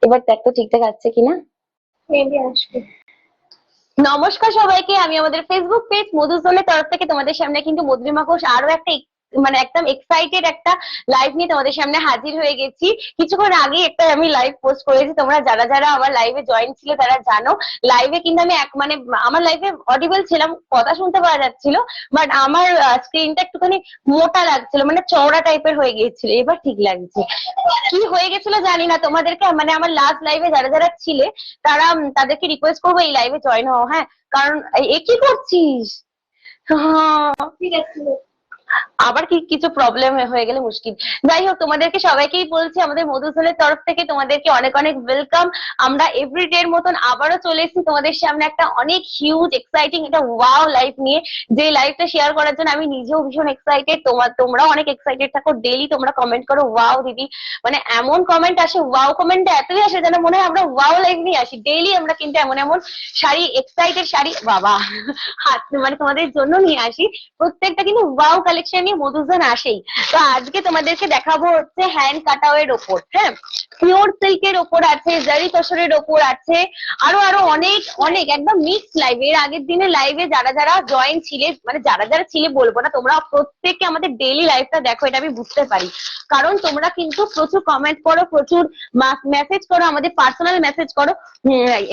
এবার দেখ তো ঠিকঠাক আসছে কিনা। মেবি আসবে। নমস্কার সবাইকে, আমি আমাদের ফেসবুক পেজ মধুজনের তরফ থেকে তোমাদের সামনে কিন্তু মধুরিমা ঘোষ আরো একটা মানে একদম এক্সাইটেড একটা লাইভ নিয়ে তোমাদের সামনে হাজির হয়ে গেছি। কিছুক্ষণ আগে একটা আমি লাইভ পোস্ট করেছি, তোমরা যারা যারা আমার লাইভে জয়েন ছিল তারা জানো। লাইভে কিন্তু আমি মানে আমার লাইভে অডিবল ছিলাম, কথা শুনতে পাওয়া যাচ্ছিল, বাট আমার স্ক্রিনটা একটুখানি মোটা লাগছিল, মানে চওড়া টাইপের হয়ে গিয়েছিল। এবার ঠিক লাগছে। কি হয়ে গেছিল জানি না, তোমাদেরকে মানে আমার লাস্ট লাইভে যারা যারা ছিলে তারা তাদেরকে রিকোয়েস্ট করবো এই লাইভে জয়েন হও। হ্যাঁ, কারণ এ কি করছিস? ঠিক আছে। আবার কি কিছু প্রবলেম হয়ে গেলে মুশকিল। যাই হোক, তোমাদেরকে সবাইকেই বলছি আমাদের মধুসলের তরফ থেকে তোমাদেরকে অনেক অনেক ওয়েলকাম। আমরা এভরিডে এর মতন আবারও চলে এসেছি তোমাদের সামনে একটা অনেক হিউজ এক্সাইটিং একটা ওয়াও লাইভ নিয়ে, যে লাইভটা শেয়ার করার জন্য আমি নিজেও ভীষণ এক্সাইটেড। তোমরাও অনেক এক্সাইটেড থাকো। ডেইলি তোমরা কমেন্ট করো ওয়াও দিদি, মানে এমন কমেন্ট আসে, ওয়াও কমেন্ট এতই আসে যেন মনে হয় আমরা ওয়াও লাইভ নিয়ে আসি। ডেইলি আমরা কিন্তু এমন এমন শাড়ি, এক্সাইটেড শাড়ি বাবা হাত মানে তোমাদের জন্য নিয়ে আসি। প্রত্যেকটা কিন্তু ওয়াও কালেকশন নিয়ে মধুজন আসেই। তো আজকে তোমাদেরকে দেখাবো হচ্ছে হ্যান্ড কাটাও এর ওপর। হ্যাঁ, পিওর সিল্কের ওপর আছে, জারি তসরের ওপর আছে, আরো আরো অনেক অনেক একদম মিক্স লাইভ। এর আগের দিনে লাইভে যারা যারা জয়েন ছিলে, মানে যারা যারা ছিলে বলবো না, তোমরা প্রত্যেককে আমাদের ডেইলি লাইভটা দেখো, এটা আমি বুঝতে পারি। কারণ তোমরা কিন্তু প্রচুর কমেন্ট করো, প্রচুর মেসেজ করো, আমাদের পার্সোনাল মেসেজ করো।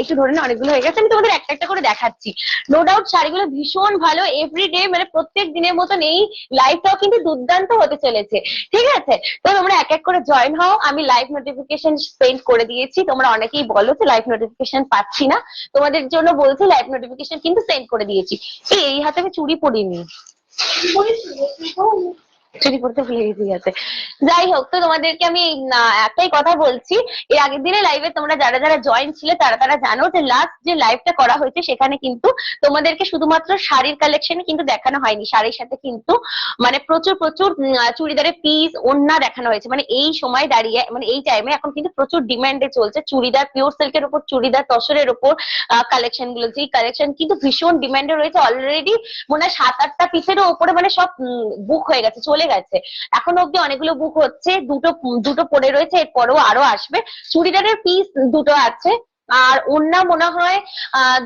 একটু ধরে না, অনেকগুলো হয়ে গেছে, আমি তোমাদের একটা একটা করে দেখাচ্ছি। নো ডাউট শাড়িগুলো ভীষণ ভালো। এভরিডে মানে প্রত্যেক দিনের মতন এই লাইভটাও কিন্তু দুর্দান্ত হতে চলেছে। ঠিক আছে, তো তোমরা এক এক করে জয়েন হও। আমি লাইভ নোটিফিকেশন সেন্ড করে দিয়েছি। তোমরা অনেকেই বলো যে লাইভ নোটিফিকেশন পাচ্ছি না, তোমাদের জন্য বলছি লাইভ নোটিফিকেশন কিন্তু সেন্ড করে দিয়েছি। এই হাতে আমি চুড়ি পরিনি, চুরি করতে ভুলে গেছি গেছে। যাই হোক, তো তোমাদেরকে আমি একটাই কথা বলছি, এর আগের দিনে লাইভে তোমরা যারা যারা জয়েন ছিলে তারা তারা জানো যে লাস্ট যে লাইভটা করা হয়েছে সেখানে কিন্তু তোমাদেরকে শুধুমাত্র শাড়ির কালেকশন কিন্তু দেখানো হয়নি, শাড়ির সাথে কিন্তু মানে প্রচুর প্রচুর চুড়িদারের পিস, ওড়না দেখানো হয়েছে। মানে এই সময় দাঁড়িয়ে, মানে এই টাইমে এখন কিন্তু প্রচুর ডিমান্ডে চলছে চুড়িদার, পিওর সিল্কের উপর চুড়িদার, তসরের উপর কালেকশন গুলো। যেই কালেকশন কিন্তু ভীষণ ডিমান্ডে রয়েছে। অলরেডি মনে হয় 7-8টা পিসেরও উপরে মানে সব বুক হয়ে গেছে, চলে গেছে। এখনো অব্দি অনেকগুলো বুক হচ্ছে, দুটো দুটো পড়ে রয়েছে, এরপরেও আরো আসবে। চুড়িদারের পিস দুটো আছে। আর ওড়না মনে হয়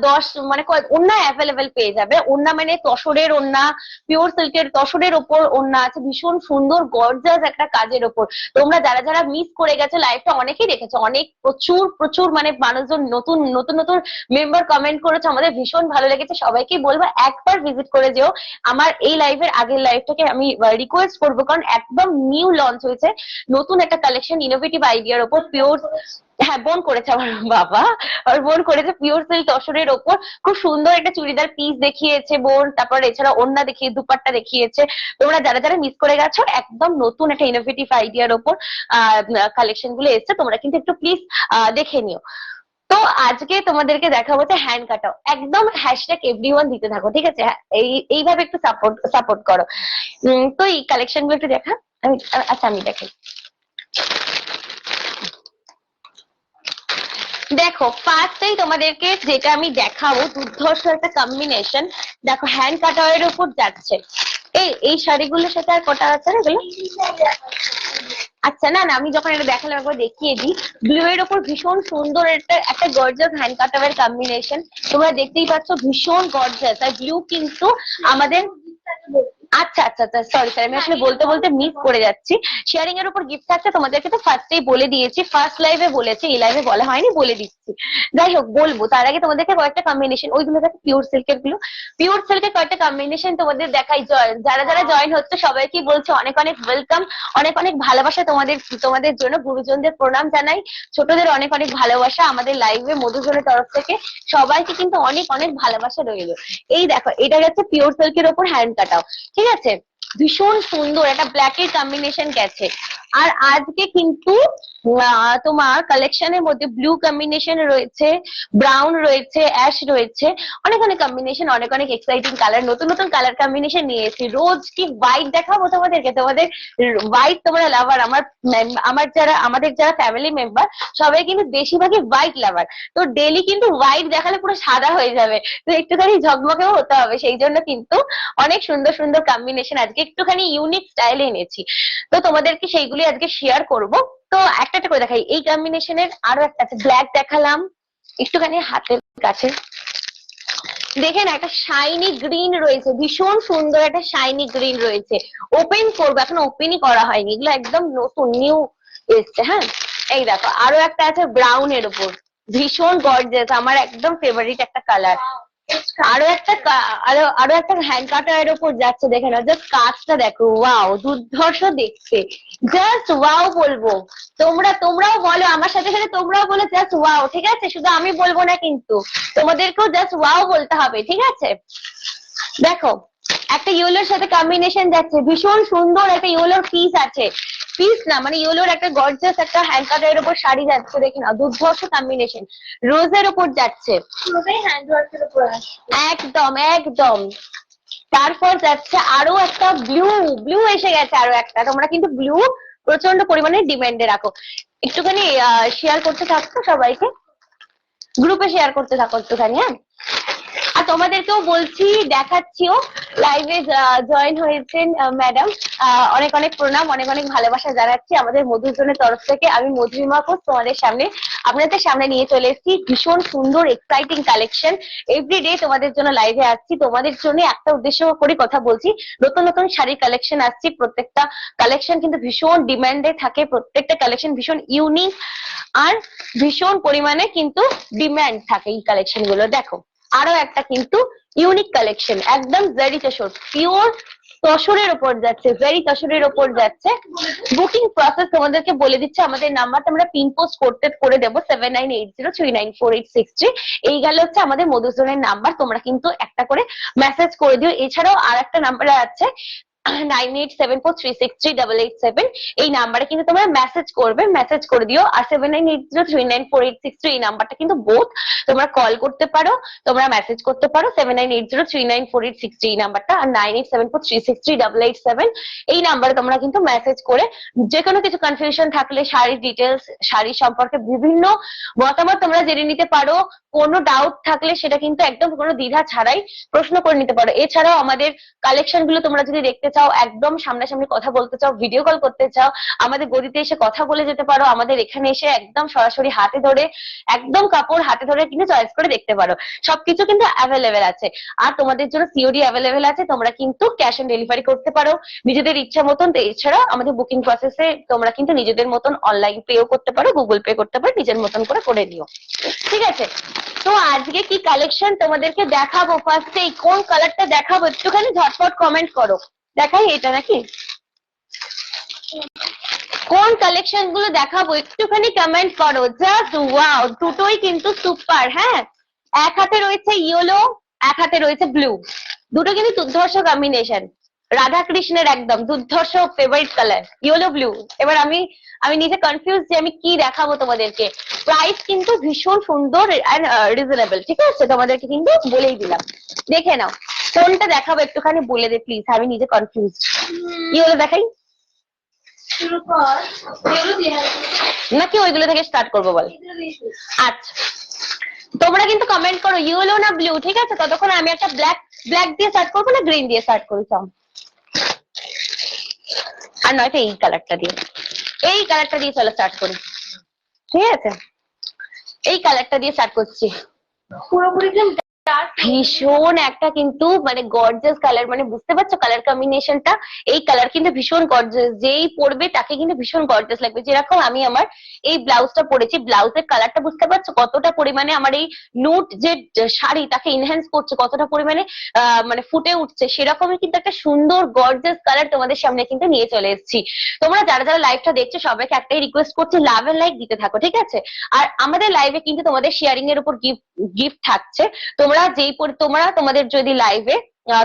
10 মানে ওড়না অ্যাভেলেবেল পেয়ে যাবে। ওড়না মানে তসরের ওড়না, পিওর সিল্কের তসরের ওপর ওড়না আছে, ভীষণ সুন্দর গর্জাস একটা কাজের ওপর। তোমরা যারা যারা মিস করে গেছো লাইভটা, অনেকেই দেখেছো, অনেক প্রচুর প্রচুর মানে মানুষজন নতুন নতুন নতুন মেম্বার কমেন্ট করেছে, আমাদের ভীষণ ভালো লেগেছে। সবাইকেই বলবো একবার ভিজিট করে যেও। আমার এই লাইভের আগের লাইভটাকে আমি রিকোয়েস্ট করবো, কারণ একদম নিউ লঞ্চ হয়েছে নতুন একটা কালেকশন, ইনোভেটিভ আইডিয়ার ওপর পিওর। হ্যাঁ, বোন করেছে আমার বাবা, আর বোন করেছে পিওর সিল্ক তসরের ওপর। খুব সুন্দর একটা চুড়িদার পিস দেখিয়েছে বোন, তারপর এছাড়া ওড়না দেখিয়ে, দুপাট্টা দেখিয়েছে। তোমরা যারা যারা মিস করে গেছো, একদম নতুন একটা ইনোভেটিভ আইডিয়ার ওপর কালেকশন গুলো এসছে, তোমরা কিন্তু একটু প্লিজ দেখে নিও। তো আজকে তোমাদেরকে দেখাবো যে হ্যান্ড কাটাও, একদম হ্যাশট্যাগ এভরিওয়ান দিতে থাকো, ঠিক আছে? এইভাবে একটু সাপোর্ট সাপোর্ট করো। তো এই কালেকশন গুলো একটু দেখা। আচ্ছা, আমি দেখাই। দেখো, ফার্স্টেই তোমাদেরকে যেটা আমি দেখাবো, দুর্ধর্ষ একটা কম্বিনেশন। দেখো, হ্যান্ড কাটাওয়ের উপর যাচ্ছে। এই শাড়িগুলোর সাথে আর কটা আছে না এগুলো? আচ্ছা, না না, আমি যখন এটা দেখালাম একবার দেখিয়ে দিই। ব্লু এর ওপর ভীষণ সুন্দর একটা একটা গর্জাস হ্যান্ড কাটাওয়ের কম্বিনেশন। তোমরা দেখতেই পাচ্ছ, ভীষণ গর্জাস। আর ব্লু কিন্তু আমাদের, আচ্ছা আচ্ছা আচ্ছা, সরি স্যার, আমি আসলে বলতে বলতে মিস করে যাচ্ছি। শেয়ারিং এর উপর গিফট থাকছে, তোমাদেরকে তো ফার্স্টেই বলে দিয়েছি, ফার্স্ট লাইভে বলেছি, এই লাইভে বলা হয়নি, বলে দিচ্ছি। যাই হোক, বলবো তার আগে তোমাদেরকে কয়েকটা কম্বিনেশন, ওইগুলো দেখো পিওর সিল্কের গুলো, পিওর সিল্কের কয়েকটা কম্বিনেশন তোমাদের দেখাই। যারা যারা জয়েন হচ্ছে সবাইকে বলছে অনেক অনেক ওয়েলকাম, অনেক অনেক ভালোবাসা তোমাদের, তোমাদের জন্য গুরুজনদের প্রণাম জানাই, ছোটদের অনেক অনেক ভালোবাসা আমাদের লাইভে মধুজনের তরফ থেকে। সবাইকে কিন্তু অনেক অনেক ভালোবাসা রইল। এই দেখো, এটা হচ্ছে পিওর সিল্কের ওপর হ্যান্ড কাটাও, ঠিক আছে? ভীষণ সুন্দর একটা ব্ল্যাক এর কম্বিনেশন গেছে। আর আজকে কিন্তু তোমার কালেকশনের মধ্যে ব্লু কম্বিনেশন রয়েছে, ব্রাউন রয়েছে, অ্যাশ রয়েছে, অনেক অনেক কম্বিনেশন, অনেক অনেক এক্সাইটিং কালার, নতুন নতুন কালার কম্বিনেশন নিয়ে এসেছি। রোজ কি হোয়াইট দেখাবো তোমাদেরকে, তোমাদের হোয়াইট তোমরা লাভার। আমার যারা, আমাদের যারা ফ্যামিলি মেম্বার সবাই কিন্তু বেশিরভাগই হোয়াইট লাভার। তো ডেলি কিন্তু হোয়াইট দেখালে পুরো সাদা হয়ে যাবে, তো একটুখানি ঝকমকেও হতে হবে, সেই জন্য কিন্তু অনেক সুন্দর সুন্দর কম্বিনেশন আজকে একটুখানি ইউনিক স্টাইলে এনেছি। তো তোমাদেরকে সেইগুলি আজকে শেয়ার করব। তো একটা একটা করে দেখাই। এই কম্বিনেশনের আরো একটা আছে, ব্ল্যাক দেখালাম, একটুখানি হাতের কাছে দেখেন একটা শাইনি গ্রিন রয়েছে, ভীষণ সুন্দর একটা শাইনি গ্রিন রয়েছে। ওপেন করবো, এখন ওপেনই করা হয়নি, এগুলো একদম নতুন নিউ এসছে। হ্যাঁ, এই দেখো আরো একটা আছে ব্রাউন এর উপর, ভীষণ গর্জিয়াস, আমার একদম ফেভারিট একটা কালার। আরো একটা হ্যান্ড কাটার এর উপর যাচ্ছে, দেখে না, জাস্ট কাজটা দেখো, ওয়াও, দুর্ধর্ষ দেখতে, জাস্ট ওয়াও বলবো। তোমরাও বলো আমার সাথে সাথে, তোমরাও বলো জাস্ট ওয়াও, ঠিক আছে? শুধু আমি বলবো না কিন্তু, তোমাদেরকেও জাস্ট ওয়াও বলতে হবে, ঠিক আছে? দেখো একটা ইয়েলোর সাথে কম্বিনেশন যাচ্ছে, ভীষণ সুন্দর একটা ইয়েলোর পিস আছে, পিস না মানে ইয়েলোর একটা গর্জিয়াস একটা হ্যান্ড কাটার উপর শাড়ি যাচ্ছে, দেখে না, দুর্ধর্ষ কম্বিনেশন, রোজের উপর যাচ্ছে, পুরোটাই হ্যান্ডওয়ার্কের উপর আসবে। একদম একদম। তারপর যাচ্ছে আরো একটা ব্লু এসে গেছে, আরো একটা। তোমরা কিন্তু ব্লু প্রচন্ড পরিমাণে ডিমান্ডে রাখো। একটুখানি শেয়ার করতে থাকতো, সবাইকে গ্রুপে শেয়ার করতে থাকো একটুখানি। হ্যাঁ, আর তোমাদেরকেও বলছি, দেখাচ্ছিও, লাইভে জয়েন হয়েছেন ম্যাডাম, অনেক অনেক প্রণাম, অনেক অনেক ভালোবাসা জানাচ্ছি আমাদের মধুজনের তরফ থেকে। আমি মধুরিমা ঘোষ তোমাদের সামনে, আপনাদের সামনে নিয়ে চলে এসেছি ভীষণ সুন্দর এক্সাইটিং কালেকশন। এভরিডে তোমাদের জন্য লাইভে আসছি, তোমাদের জন্য একটা উদ্দেশ্য করে কথা বলছি। নতুন নতুন শাড়ির কালেকশন আসছি, প্রত্যেকটা কালেকশন কিন্তু ভীষণ ডিমান্ডে থাকে, প্রত্যেকটা কালেকশন ভীষণ ইউনিক আর ভীষণ পরিমাণে কিন্তু ডিমান্ড থাকে এই কালেকশন গুলো। দেখো আরো একটা কিন্তু ইউনিক কালেকশন, একদম জারি তসর, পিওর তসরের উপর যাচ্ছে, ভেরি তসরের উপর যাচ্ছে। বুকিং প্রসেস তোমাদেরকে বলে দিচ্ছে, আমাদের নাম্বারটা আমরা পিন পোস্ট করে দেবো 7980394863। এই গেল হচ্ছে আমাদের মধুসূদনের নাম্বার, তোমরা কিন্তু একটা করে মেসেজ করে দিও। এছাড়াও আর একটা নাম্বার আছে 9874363887, এই নাম্বারে কিন্তু তোমরা মেসেজ করবে, মেসেজ করে দিও। আর 7980394863 এই নাম্বারটা কিন্তু বোথ, তোমরা কল করতে পারো, তোমরা মেসেজ করতে পারো। 7980394863 এই নাম্বারটা, আর 9874363887 এই নাম্বারে তোমরা কিন্তু মেসেজ করে যে কোনো কিছু কনফিউশন থাকলে, শাড়ির ডিটেলস, শাড়ি সম্পর্কে বিভিন্ন মতামত তোমরা জেনে নিতে পারো। কোনো ডাউট থাকলে সেটা কিন্তু একদম কোনো দ্বিধা ছাড়াই প্রশ্ন করে নিতে পারো। এছাড়াও আমাদের কালেকশন গুলো তোমরা যদি দেখতে চাও, একদম সামনাসামনি কথা বলতে চাও, ভিডিও কল করতে চাও, আমাদের গদিতে এসে কথা বলে যেতে পারো, আমাদের এখানে এসে একদম সরাসরি হাতে ধরে, একদম কাপড় হাতে ধরে কিন্তু চয়েস করে দেখতে পারো। সবকিছু কিন্তু অ্যাভেলেবেল আছে। আর তোমাদের জন্য সিওডি অ্যাভেলেবেল আছে, তোমরা কিন্তু ক্যাশ অন ডেলিভারি করতে পারো নিজেদের ইচ্ছা মতন। এছাড়া আমাদের বুকিং প্রসেসে তোমরা কিন্তু নিজেদের মতন অনলাইন পেও করতে পারো, গুগল পে করতে পারো, নিজের মতন করে নিও, ঠিক আছে? তো আজকে কি কালেকশন তোমাদেরকে দেখাবো, ফার্স্টে কোন কালারটা দেখাবো একটুখানি ঝটপট কমেন্ট করো। দেখাই এটা নাকি, কোন কালেকশন গুলো দেখাবো একটুখানি কমেন্ট করো। জাস্ট ওয়াও, দুটোই কিন্তু সুপার। হ্যাঁ, এক হাতে রয়েছে ইয়েলো, এক হাতে রয়েছে ব্লু, দুটো কিন্তু দুর্ধর্ষ কম্বিনেশন, রাধা কৃষ্ণের একদম দুর্ধর্ষ ফেভারিট কালার ইয়েলো ব্লু। এবার আমি নিজে কনফিউজ যে আমি কি দেখাবো তোমাদেরকে। প্রাইস কিন্তু ভীষণ সুন্দর এন্ড রিজনেবল, ঠিক আছে? তোমাদেরকে কিন্তু বলেই দিলাম, দেখে নাও কোনটা দেখাবো একটুখানি বলে দে প্লিজ, আমি নিজে কনফিউজ। ইয়েলো দেখাই নাকি ওইগুলো থেকে স্টার্ট করবো বল? আচ্ছা, তোমরা কিন্তু কমেন্ট করো ইয়েলো না ব্লু, ঠিক আছে? ততক্ষণ আমি একটা ব্ল্যাক দিয়ে স্টার্ট করবো না গ্রিন দিয়ে স্টার্ট করি, আর নয়তো এই কালারটা দিয়ে চলো স্টার্ট করি, ঠিক আছে? এই কালারটা দিয়ে স্টার্ট করছি। পুরোপুরি ভীষণ একটা কিন্তু মানে গর্জিয়াস কালার, মানে বুঝতে পারছো কালার কম্বিনেশনটা? এই কালার কিন্তু ভীষণ গর্জিয়াস, যেই পরবে তাকে কিন্তু ভীষণ গর্জিয়াস লাগবে। যেরকম আমি আমার এই ব্লাউজটা পরেছি, ব্লাউজের কালারটা বুঝতে পারছো কতটা পরিমাণে আমার এই নুট যে শাড়ি তাকে ইনহ্যান্স করছে, কতটা পরিমাণে মানে ফুটে উঠছে। সেরকমই কিন্তু একটা সুন্দর গর্জিয়াস কালার তোমাদের সামনে কিন্তু নিয়ে চলে এসেছি। তোমরা যারা যারা লাইভটা দেখছো সবাইকে একটাই রিকোয়েস্ট করছি, লাভ এন্ড লাইক দিতে থাকো, ঠিক আছে? আর আমাদের লাইভে কিন্তু তোমাদের শেয়ারিং এর উপর গিফট থাকছে। তোমরা তোমাদের যদি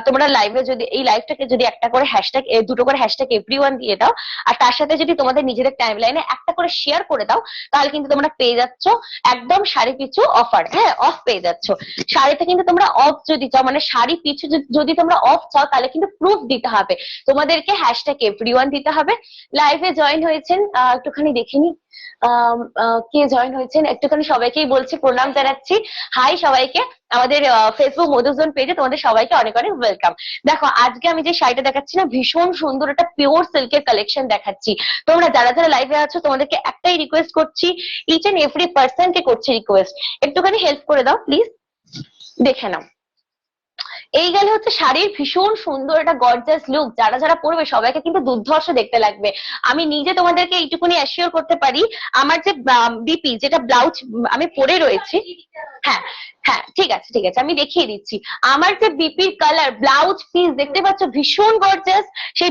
তোমরা লাইভে যদি এই লাইভটাকে যদি একটা করে হ্যাশট্যাগ, দুটো করে হ্যাশট্যাগ এভরিওয়ান দিয়ে দাও, আর তার সাথে যদি তোমাদের নিজেদের টাইমলাইনে একটা করে শেয়ার করে দাও, তাহলে কিন্তু তোমরা পেয়ে যাচ্ছ একদম শাড়ি পিছু অফার। হ্যাঁ, অফ পেয়ে যাচ্ছ। শাড়িতে কিন্তু তোমরা অফ যদি চাও, মানে শাড়ি পিছু যদি তোমরা অফ চাও, তাহলে কিন্তু প্রুফ দিতে হবে তোমাদেরকে, হ্যাশট্যাগ এভরিওয়ান দিতে হবে। লাইভে জয়েন হয়েছেন একটুখানি দেখে নি, কে জয়েন হয়েছেন একটুখানি সবাইকেই বলছি, প্রণাম জানাচ্ছি। হাই সবাইকে, আমাদের ফেসবুক মধুজন পেজে তোমাদের সবাইকে অনেক অনেক ওয়েলকাম। দেখো আজকে আমি যে শাড়িটা দেখাচ্ছি না, ভীষণ সুন্দর একটা পিওর সিল্কের কালেকশন দেখাচ্ছি। তোমরা যারা যারা লাইভে আছো তোমাদেরকে একটাই রিকোয়েস্ট করছি, ইচ এন্ড এভরি পার্সন কে করছি রিকোয়েস্ট, একটুখানি হেল্প করে দাও প্লিজ, দেখে নাও। এই গেলে হচ্ছে শাড়ির ভীষণ সুন্দর একটা গর্জাস লুক, যারা যারা পরবে সবাইকে কিন্তু দুর্ধর্ষ দেখতে লাগবে। আমি নিজে তোমাদেরকে এইটুকুনি অ্যাসিওর করতে পারি, আমার যে বিপি যেটা ব্লাউজ আমি পরে রয়েছি, হ্যাঁ হ্যাঁ ঠিক আছে ঠিক আছে, আমি দেখিয়ে দিচ্ছি। আমার যে বিপির কালার ব্লাউজ পিস দেখতে পাচ্ছ ভীষণ গর্জাস, সেই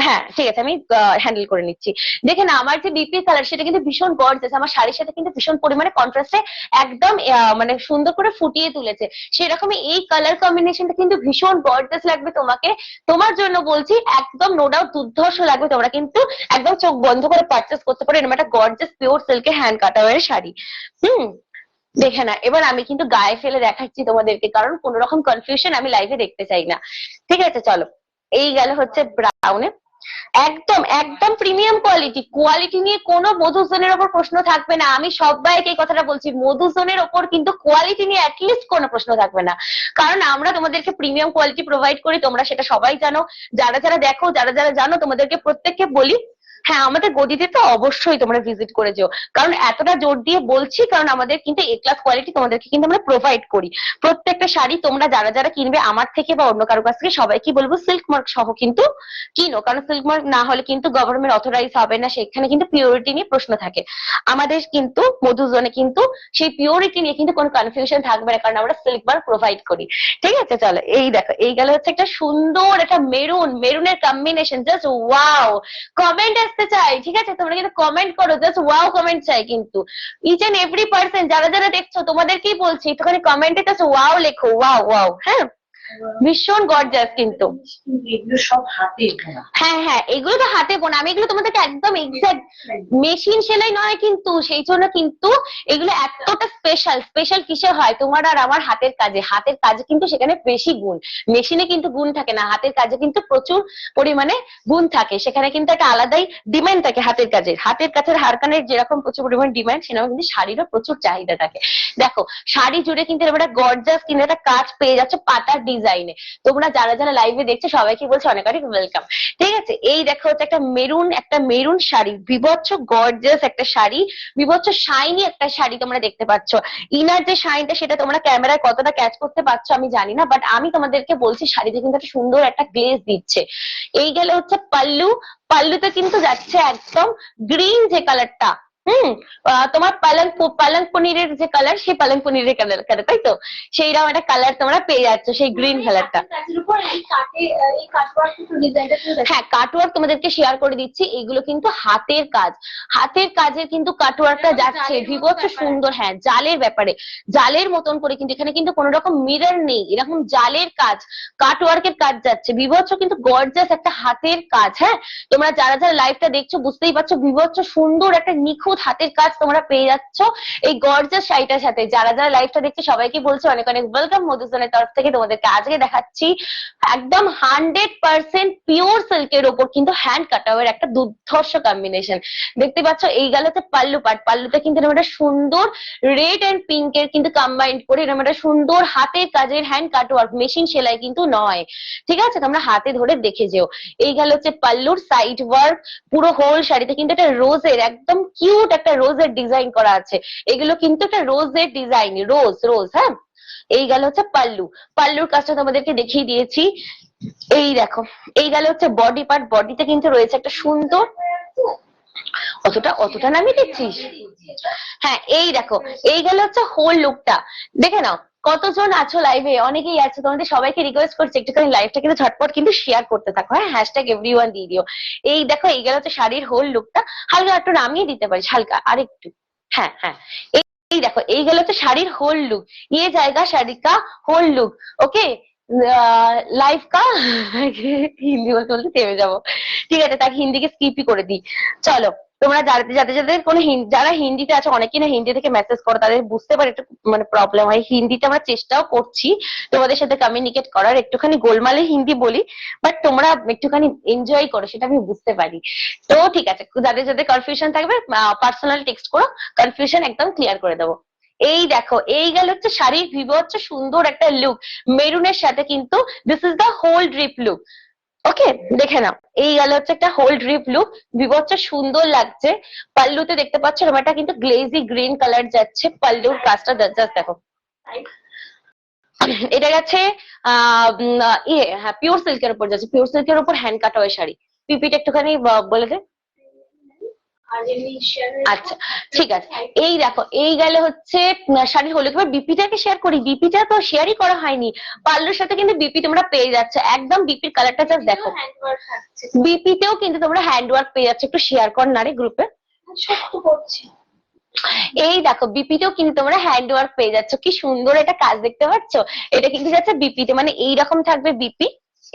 হ্যাঁ ঠিক আছে আমি হ্যান্ডেল করে নিচ্ছি। দেখে না আমার যে বিপির কালার সেটা কিন্তু ভীষণ গর্জাস, আমার শাড়ির সাথে কিন্তু ভীষণ পরিমাণে কন্ট্রাস্টে একদম মানে সুন্দর করে ফুটিয়ে তুলেছে। সেরকমই এই কালার কম্বিনেশনটা কিন্তু ভীষণ গর্জাস লাগবে তোমাকে, তোমার জন্য বলছি একদম নো ডাউট দুর্ধর্ষ লাগবে। তোমরা কিন্তু একদম চোখ বন্ধ করে পারচেস করতে পারো এরকম একটা গর্জাস পিওর সিল্কের হ্যান্ড কাটাওয়ারের শাড়ি। দেখে না, এবার আমি কিন্তু গায়ে ফেলে দেখাচ্ছি তোমাদেরকে, কারণ কোন রকম কনফিউশন আমি লাইভে দেখতে চাই না। ঠিক আছে চলো, এই গেল হচ্ছে ব্রাউনে, একদম একদম প্রিমিয়াম কোয়ালিটি, কোয়ালিটি নিয়ে কোনো মধুজনের ওপর প্রশ্ন থাকবে না। আমি সবাইকে এই কথাটা বলছি, মধুজনের ওপর কিন্তু কোয়ালিটি নিয়ে অ্যাটলিস্ট কোনো প্রশ্ন থাকবে না, কারণ আমরা তোমাদেরকে প্রিমিয়াম কোয়ালিটি প্রোভাইড করি, তোমরা সেটা সবাই জানো। যারা যারা দেখো, যারা যারা জানো, তোমাদেরকে প্রত্যেককে বলি হ্যাঁ আমাদের গদিতে তো অবশ্যই তোমরা ভিজিট করে যেও, কারণ এতটা জোর দিয়ে বলছি কারণ আমাদের কিন্তু এ ক্লাস কোয়ালিটি তোমাদেরকে কিন্তু আমরা প্রোভাইড করি। প্রত্যেকটা শাড়ি তোমরা যারা যারা কিনবে আমার থেকে বা অন্য কারো কাছ থেকে সবাইকে বলবো সিল্ক মার্ক সহ কিন্তু কিনো, কারণ সিল্ক মার্ক না হলে কিন্তু গভর্নমেন্ট অথরাইজ হবে না, সেখানে কিন্তু পিওরিটি নিয়ে প্রশ্ন থাকে। আমাদের কিন্তু মধুজনে কিন্তু সেই পিওরিটি নিয়ে কিন্তু কোনো কনফিউশন থাকবে না, কারণ আমরা সিল্ক মার্ক প্রোভাইড করি। ঠিক আছে চলো, এই দেখো এই গেল হচ্ছে একটা সুন্দর একটা মেরুন, মেরুনের কম্বিনেশন, জাস্ট ওয়াও। কমেন্ট আসতে চাই, ঠিক আছে তোমরা কিন্তু কমেন্ট করো, জাস্ট ওয়াও কমেন্ট চাই কিন্তু। ইচ এন্ড এভরি পার্সন যারা যারা দেখছো তোমাদেরকেই বলছি, একটুখানি কমেন্টে জাস্ট ওয়াও লেখো, ওয়াও ওয়াও। হ্যাঁ ভীষণ গর্জাস কিন্তু, এগুলো সব হাতে বোনা। হ্যাঁ হ্যাঁ এগুলো তো হাতে বোনা, আমি এগুলো তোমাদেরকে একদম এক্সাক্ট মেশিন সেলাই নয় কিন্তু, সেই জন্য কিন্তু এগুলো এতটা স্পেশাল। স্পেশাল কিসে হয়, তোমার আর আমার হাতের কাজে, হাতের কাজে কিন্তু সেখানে বেশি গুণ, মেশিনে কিন্তু গুণ থাকে না, হাতের কাজে কিন্তু প্রচুর পরিমাণে গুণ থাকে, সেখানে কিন্তু একটা আলাদাই ডিমান্ড থাকে হাতের কাজের। হাতের কাছের হারকানের যেরকম প্রচুর পরিমাণ ডিমান্ড, সেরকম কিন্তু শাড়িরও প্রচুর চাহিদা থাকে। দেখো শাড়ি জুড়ে কিন্তু এরকম একটা গর্জাস কিন্তু একটা কাজ পেয়ে যাচ্ছে পাতার ডিজাইনে। তোমরা যারা যারা লাইভে দেখছো সবাইকে বলছি অনেক অনেক ওয়েলকাম। ঠিক আছে এই দেখো হচ্ছে একটা মেরুন শাড়ি, বিভৎস গর্জাস একটা শাড়ি, বিভৎস শাইনি একটা শাড়ি তোমরা দেখতে পাচ্ছ। ইনার যে শাইনটা সেটা তোমরা ক্যামেরায় কতটা ক্যাচ করতে পারছো আমি জানি না, বাট আমি তোমাদেরকে বলছি শাড়িতে কিন্তু একটা সুন্দর একটা গ্লেজ দিচ্ছে। এই গেলে হচ্ছে পাল্লু, পাল্লুতে কিন্তু যাচ্ছে একদম গ্রিন যে কালারটা, তোমার পালং পনিরের যে কালার, সেই পালং পনিরের কালার, তাই তো সেইরকম একটা কালার তোমরা পেয়ে যাচ্ছ, সেই গ্রিন কালারটা। হ্যাঁ কাটওয়ার্ক তোমাদেরকে শেয়ার করে দিচ্ছি, এগুলো কিন্তু হাতের কাজ, হাতের কাজের কিন্তু কাটওয়ার্কটা যাচ্ছে বিভৎস সুন্দর। হ্যাঁ জালের ব্যাপারে, জালের মতন করে কিন্তু এখানে কিন্তু কোনো রকম মিরর নেই, এরকম জালের কাজ, কাটওয়ার্কের কাজ যাচ্ছে, বিভৎস কিন্তু গর্জাস একটা হাতের কাজ। হ্যাঁ তোমরা যারা যারা লাইভটা দেখছো বুঝতেই পারছো, বিভৎস সুন্দর একটা নিখুঁত হাতের কাজ তোমরা পেয়ে যাচ্ছ এই গর্জাস শাড়িটার সাথে। যারা যারা লাইভটা দেখছো সবাইকে বলছি অনেক অনেক ওয়েলকাম। মধুজনের তরফ থেকে তোমাদেরকে আজকে দেখাচ্ছি একদম 100% পিওর সিল্কের ওপর কিন্তু হ্যান্ড কাটাওয়ের একটা দুর্ধর্ষ কম্বিনেশন দেখতে পাচ্ছ। এই গেল হচ্ছে পাল্লু পাট, পাল্লুতে কিন্তু এরকম একটা সুন্দর রেড এন্ড পিঙ্কের কিন্তু কম্বাইন্ড করে এরকম একটা সুন্দর হাতের কাজের হ্যান্ড কাটওয়ার্ক, মেশিন সেলাই কিন্তু নয়। ঠিক আছে তোমরা হাতে ধরে দেখে যেও। এই গেল হচ্ছে পাল্লুর সাইড ওয়ার্ক, পুরো হোল শাড়িতে কিন্তু একটা রোজের একদম কিউট একটা রোজের ডিজাইন করা আছে, এগুলো কিন্তু একটা রোজের ডিজাইন, রোজ রোজ। হ্যাঁ এই গেল হচ্ছে পাল্লু, পাল্লুর কাজটা তোমাদেরকে দেখিয়ে দিয়েছি। এই দেখো এই গেল হচ্ছে বডি পার্ট, বডিতে কিন্তু রয়েছে একটা সুন্দর, অতটা অতটা নামিয়ে দিচ্ছিস। হ্যাঁ এই দেখো এই গেল হচ্ছে হোল লুকটা, দেখে নাও। কতজন আছো লাইভে, অনেকেই আছো, তোমাদের সবাইকে রিকোয়েস্ট করছি একটুখানি লাইভটা কিন্তু ঝটপট কিন্তু শেয়ার করতে থাকো। হ্যাঁ হ্যাশট্যাগ এভরিওয়ান দিয়ে দিও। এই দেখো এই গেল হচ্ছে শাড়ির হোল লুকটা, হালকা একটু নামিয়ে দিতে পারিস হালকা আরেকটু। হ্যাঁ হ্যাঁ এই দেখো এই গেল হচ্ছে শাড়ির হোল লুক, ये जाएगा শাড়ি কা হোল লুক। ওকে লাইভ কা হিন্দি বলতে বলতে থেমে যাবো, ঠিক আছে তাকে হিন্দিকে স্কিপই করে দিই। চলো তোমরা যাদের যাদের যাদের কোনো যারা হিন্দিতে আছে, অনেকেই না হিন্দি থেকে মেসেজ করো, তাদের বুঝতে পারে একটু মানে প্রবলেম হয়। হিন্দিতে আমরা চেষ্টাও করছি তোমাদের সাথে কমিউনিকেট করার, একটুখানি গোলমালে হিন্দি বলি, বাট তোমরা একটুখানি এনজয় করো, সেটা আমি বুঝতে পারি। তো ঠিক আছে, যাদের যাদের কনফিউশন থাকবে পার্সোনাল টেক্সট করো, কনফিউশন একদম ক্লিয়ার করে দেবো। এই দেখো, এই গেল হচ্ছে শাড়ির বিভৎস সুন্দর একটা লুক মেরুনের সাথে, কিন্তু this is the whole drip look. Okay, দেখে নাও, এই গেল হচ্ছে একটা হোল ড্রিপ লুক, বিভৎস সুন্দর লাগছে। পাল্লুতে দেখতে পাচ্ছ এরকম একটা কিন্তু গ্লেজি গ্রিন কালার যাচ্ছে, পাল্লুর কাজটা জাস্ট দেখো। এটা গেছে হ্যাঁ পিওর সিল্কের উপর যাচ্ছে, পিওর সিল্কের উপর হ্যান্ড কাটা ওই শাড়ি। পিপিটা একটুখানি বলে দে। আচ্ছা ঠিক আছে, এই দেখো, এই গেলে হচ্ছে শাড়ির হলুদ। এবার বিপিটাকে শেয়ার করি, বিপিটা তো শেয়ারই করা হয়নি। পার্লার সাথে কিন্তু বিপি তোমরা পেয়ে যাচ্ছে, একদম বিপির কালারটা জাস্ট দেখো। বিপিতেও কিন্তু তোমরা হ্যান্ড ওয়ার্ক পেয়ে যাচ্ছে, একটু শেয়ার কর না রে গ্রুপে। এই দেখো, বিপিতেও কিন্তু তোমরা হ্যান্ড ওয়ার্ক পেয়ে যাচ্ছ, কি সুন্দর এটা কাজ দেখতে পাচ্ছ। এটা কিন্তু যাচ্ছে বিপিতে, মানে এইরকম থাকবে বিপি।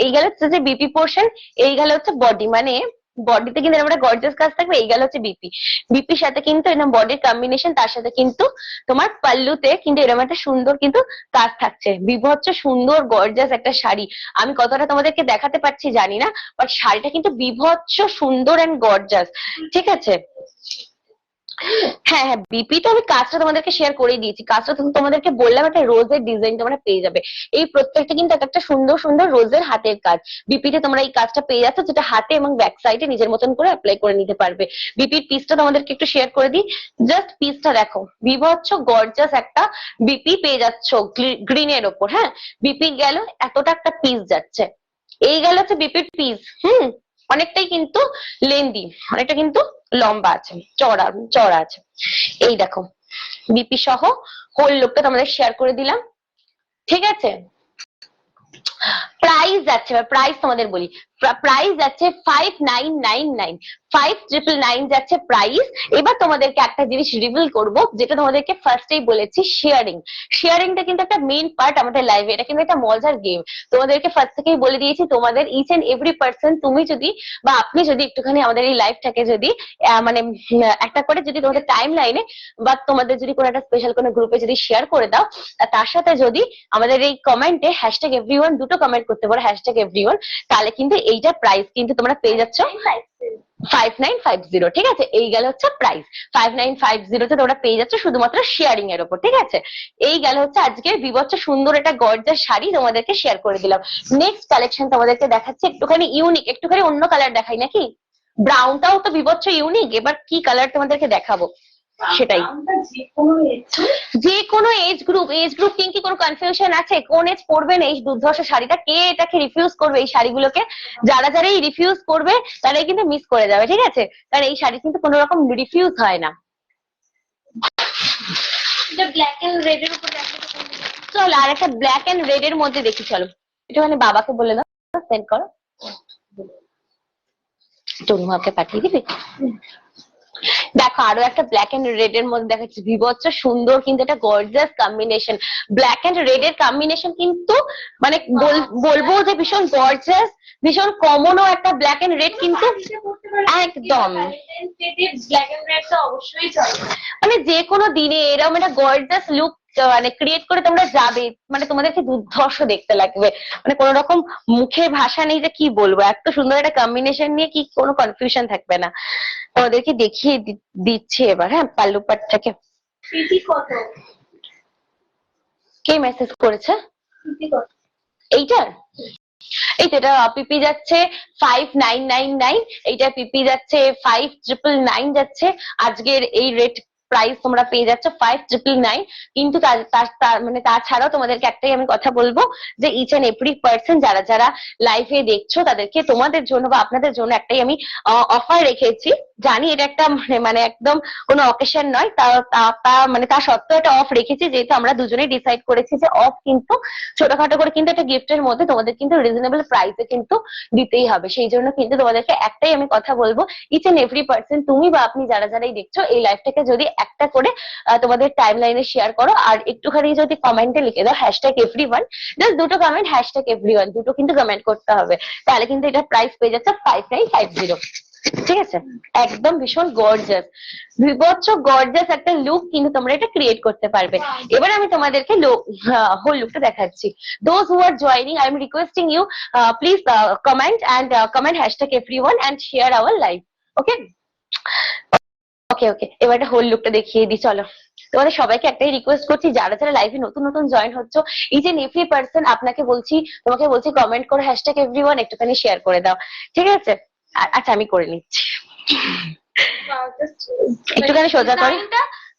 এই গেল হচ্ছে যে বিপি পোর্শন, এই গেল হচ্ছে বডি, মানে বডিতে কিন্তু আমরা গর্জিয়াস কাজ থাকবে। এই গেল হচ্ছে বিপি, বিপির সাথে কিন্তু এরকম বডির কম্বিনেশন, তার সাথে কিন্তু তোমার পাল্লুতে কিন্তু এরকম একটা সুন্দর কিন্তু কাজ থাকছে। বিভৎস সুন্দর গর্জিয়াস একটা শাড়ি, আমি কতটা তোমাদেরকে দেখাতে পারছি জানি না, বাট শাড়িটা কিন্তু বিভৎস সুন্দর এন্ড গর্জিয়াস। ঠিক আছে, হ্যাঁ হ্যাঁ, বিপি তো আমি কাজটা তোমাদেরকে শেয়ার করে দিয়েছি। কাজটা তো তোমাদেরকে বললাম একটা রোজের ডিজাইন তোমরা পেয়ে যাবে। এই প্রত্যেকটা কিন্তু একটা সুন্দর সুন্দর রোজের হাতের কাজ। বিপিতে তোমরা এই কাজটা পেয়ে যাচ্ছ, যেটা হাতে এবং ব্যাক সাইডে নিজের মতন করে অ্যাপ্লাই করে নিতে পারবে। বিপির পিসটা তোমাদেরকে একটু শেয়ার করে দিই, জাস্ট পিসটা দেখো, বিভৎস গর্জাস একটা বিপি পেয়ে যাচ্ছ গ্রিনের ওপর। হ্যাঁ, বিপি গেল এতটা একটা পিস যাচ্ছে, এই গেল হচ্ছে বিপির পিস। অনেকটাই কিন্তু লেন্দি, অনেকটা কিন্তু লম্বা আছে, চড়া চড়া আছে। এই দেখো, বিপি সহ হোল লুকটা তোমাদের শেয়ার করে দিলাম। ঠিক আছে, প্রাইস যাচ্ছে, প্রাইস তোমাদের বলি, প্রাইস যাচ্ছে 5999, 5999 যাচ্ছে প্রাইস। এবার তোমাদেরকে একটা জিনিস রিভিল করব, যেটা তোমাদেরকে ফার্স্টেই বলেছি, শেয়ারিং। শেয়ারিংটা কিন্তু একটা মেইন পার্ট আমাদের লাইফে, এটা কিন্তু একটা মজার গেম। তোমাদেরকে ফার্স্ট থেকেই বলে দিয়েছি, তোমাদের ইচ এন্ড এভরি পার্সন, তুমি যদি বা আপনি যদি একটুখানি আমাদের এই লাইফটাকে যদি মানে একটা করে যদি তোমাদের টাইম লাইনে বা তোমাদের যদি কোনো একটা স্পেশাল কোনো গ্রুপে যদি শেয়ার করে দাও, তার সাথে যদি আমাদের এই কমেন্টে হ্যাশট্যাগ এভরিওয়ান দুটো কমেন্ট করতে পারো, হ্যাশট্যাগ এভরিওয়ান, তাহলে কিন্তু এইটা প্রাইস কিন্তু তোমরা পেয়ে যাচ্ছ 5950। ঠিক আছে, এই গেল হচ্ছে প্রাইস 5950 তে তোমরা পেয়ে যাচ্ছ শুধুমাত্র শেয়ারিং এর উপর। ঠিক আছে, এই গেল হচ্ছে আজকে বিভৎস সুন্দর একটা গর্জাস শাড়ি তোমাদেরকে শেয়ার করে দিলাম। নেক্সট কালেকশন তোমাদেরকে দেখাচ্ছি একটুখানি ইউনিক, একটুখানি অন্য কালার দেখাই নাকি? ব্রাউনটাও তো বিভৎস ইউনিক, এবার কি কালার তোমাদেরকে দেখাবো সেটাই। যে কোনো এজ গ্রুপ কি কোনো কনফিউশন আছে? কোন এজ পড়বেন এই দুর্ধর্ষ শাড়িটা? কে এটাকে রিফিউজ করবে এই শাড়িগুলোকে? যারা যারা এই রিফিউজ করবে তারাই কিন্তু মিস করে যাবে। ঠিক আছে, কারণ এই শাড়ি কিন্তু কোনো রকম রিফিউজ হয় না। ব্ল্যাক এন্ড রেড এর উপর চলো আর একটা ব্ল্যাক এন্ড রেড এর মধ্যে দেখি, চলো একটুখানি বাবাকে বলে দাও, সেন্ড করো, টুনুমাকে পাঠিয়ে দিবি। দেখো, আরো একটা ব্ল্যাক এন্ড রেড এর মধ্যে দেখাচ্ছি, বিভৎস সুন্দর কিন্তু একটা gorgeous combination. Black and red এর কম্বিনেশন কিন্তু মানে বলবো যে ভীষণ গর্জিয়াস, ভীষণ কমনও একটা ব্ল্যাক এন্ড রেড, কিন্তু একদম ব্ল্যাক এন্ড রেড তো অবশ্যই চলবে। মানে যে কোনো দিনে এরকম একটা গর্জিয়াস লুক মানে ক্রিয়েট করে তোমরা যাবে, মানে তোমাদেরকে দুর্ধর্ষ দেখতে লাগবে, মানে কোনো রকম মুখে ভাষা নেই যে কি বলবো, এত সুন্দর একটা কম্বিনেশন নিয়ে কি কোনো কনফিউশন থাকবে না। তোমাদেরকে দেখিয়ে দিচ্ছি এবার। হ্যাঁ, পাল্লু পাট থেকে পিপি কত? কে মেসেজ করেছে পিপি কত? এইটার? এই তো, এটা পিপি যাচ্ছে 5999, এইটা পিপি যাচ্ছে 5999 যাচ্ছে। আজকের এই রেট প্রাইস তোমরা পেয়ে যাচ্ছ 5999। কিন্তু মানে তাছাড়াও তোমাদেরকে একটাই আমি কথা বলবো, যে ইচ এন্ড এভরি পার্সন যারা যারা লাইভে দেখছো, তাদেরকে তোমাদের জন্য বা আপনাদের জন্য একটাই আমি অফার রেখেছি। জানি এটা একটা মানে একদম কোনো অকেশন নয়, মানে তা সত্ত্বেও একটা অফ রেখেছি, যেহেতু আমরা দুজনেই ডিসাইড করেছি যে অফ কিন্তু ছোটখাটো করে কিন্তু একটা গিফটের মধ্যে তোমাদের কিন্তু রিজনেবল প্রাইসে কিন্তু দিতেই হবে। সেই জন্য কিন্তু তোমাদেরকে একটাই আমি কথা বলবো, ইচ এন্ড এভরি পার্সন, তুমি বা আপনি যারা যারাই দেখছো, এই লাইভটাকে যদি একটা করে তোমাদের টাইম লাইনে শেয়ার করো, আর একটুখানি যদি কমেন্টে লিখে দাও হ্যাশট্যাগ এভরিওয়ান, জাস্ট দুটো কমেন্ট, হ্যাশট্যাগ এভরিওয়ান দুটো কিন্তু কমেন্ট করতে হবে, তাহলে কিন্তু এটা প্রাইস পেয়ে যাচ্ছে 5950। ঠিক আছে, একদম ভীষণ গর্জাস, বিভৎস গর্জাস একটা লুক কিন্তু তোমরা এটা ক্রিয়েট করতে পারবে। এবার আমি তোমাদেরকে হোল লুকটা দেখাচ্ছি। Those who are joining, I am requesting you, please comment and comment hashtag everyone and share our live. Okay okay okay, এবার একটা হোল লুকটা দেখিয়ে দিই। চলো, তোমাদের সবাইকে একটাই রিকোয়েস্ট করছি, যারা যারা লাইভে নতুন নতুন জয়েন হচ্ছে, ইচ এন্ড এভরি পার্সন আপনাকে বলছি, তোমাকে বলছি কমেন্ট করে হ্যাশট্যাগ এভরিওয়ান একটুখানি শেয়ার করে দাও, ঠিক আছে? আচ্ছা আমি করে নিচ্ছি, একটুখানি সোজা করে।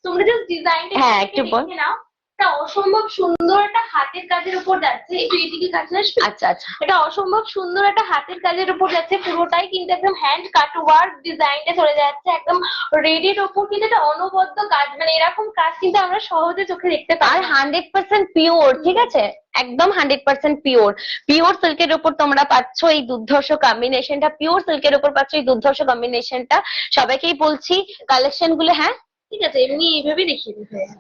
তোমরা জাস্ট ডিজাইনটা হ্যাঁ, একটু বল। নাও, এটা অসম্ভব সুন্দর একটা হাতের কাজের উপর যাচ্ছে। একটু এদিকে কাছে আসবে। আচ্ছা আচ্ছা, এটা অসম্ভব সুন্দর একটা হাতের কাজের উপর যাচ্ছে, পুরোটাই কিন্তু একদম হ্যান্ড কাট ওয়ার্ক ডিজাইনটা চলে যাচ্ছে একদম রেডির উপর, কিন্তু এটা অনবদ্য কাজ, মানে এরকম কাজ কিন্তু আমরা সহজে চোখে দেখতে পাই আর না। 100% পিওর, ঠিক আছে, একদম 100% পিওর। পিওর সিল্কের উপর তোমরা পাচ্ছ এই দুর্ধর্ষ কম্বিনেশনটা, পিওর সিল্কের উপর পাচ্ছ এই দুর্ধর্ষ কম্বিনেশনটা। সবাইকেই বলছি কালেকশন গুলো, হ্যাঁ ঠিক আছে, এমনি এইভাবে দেখিয়ে দিতে হবে।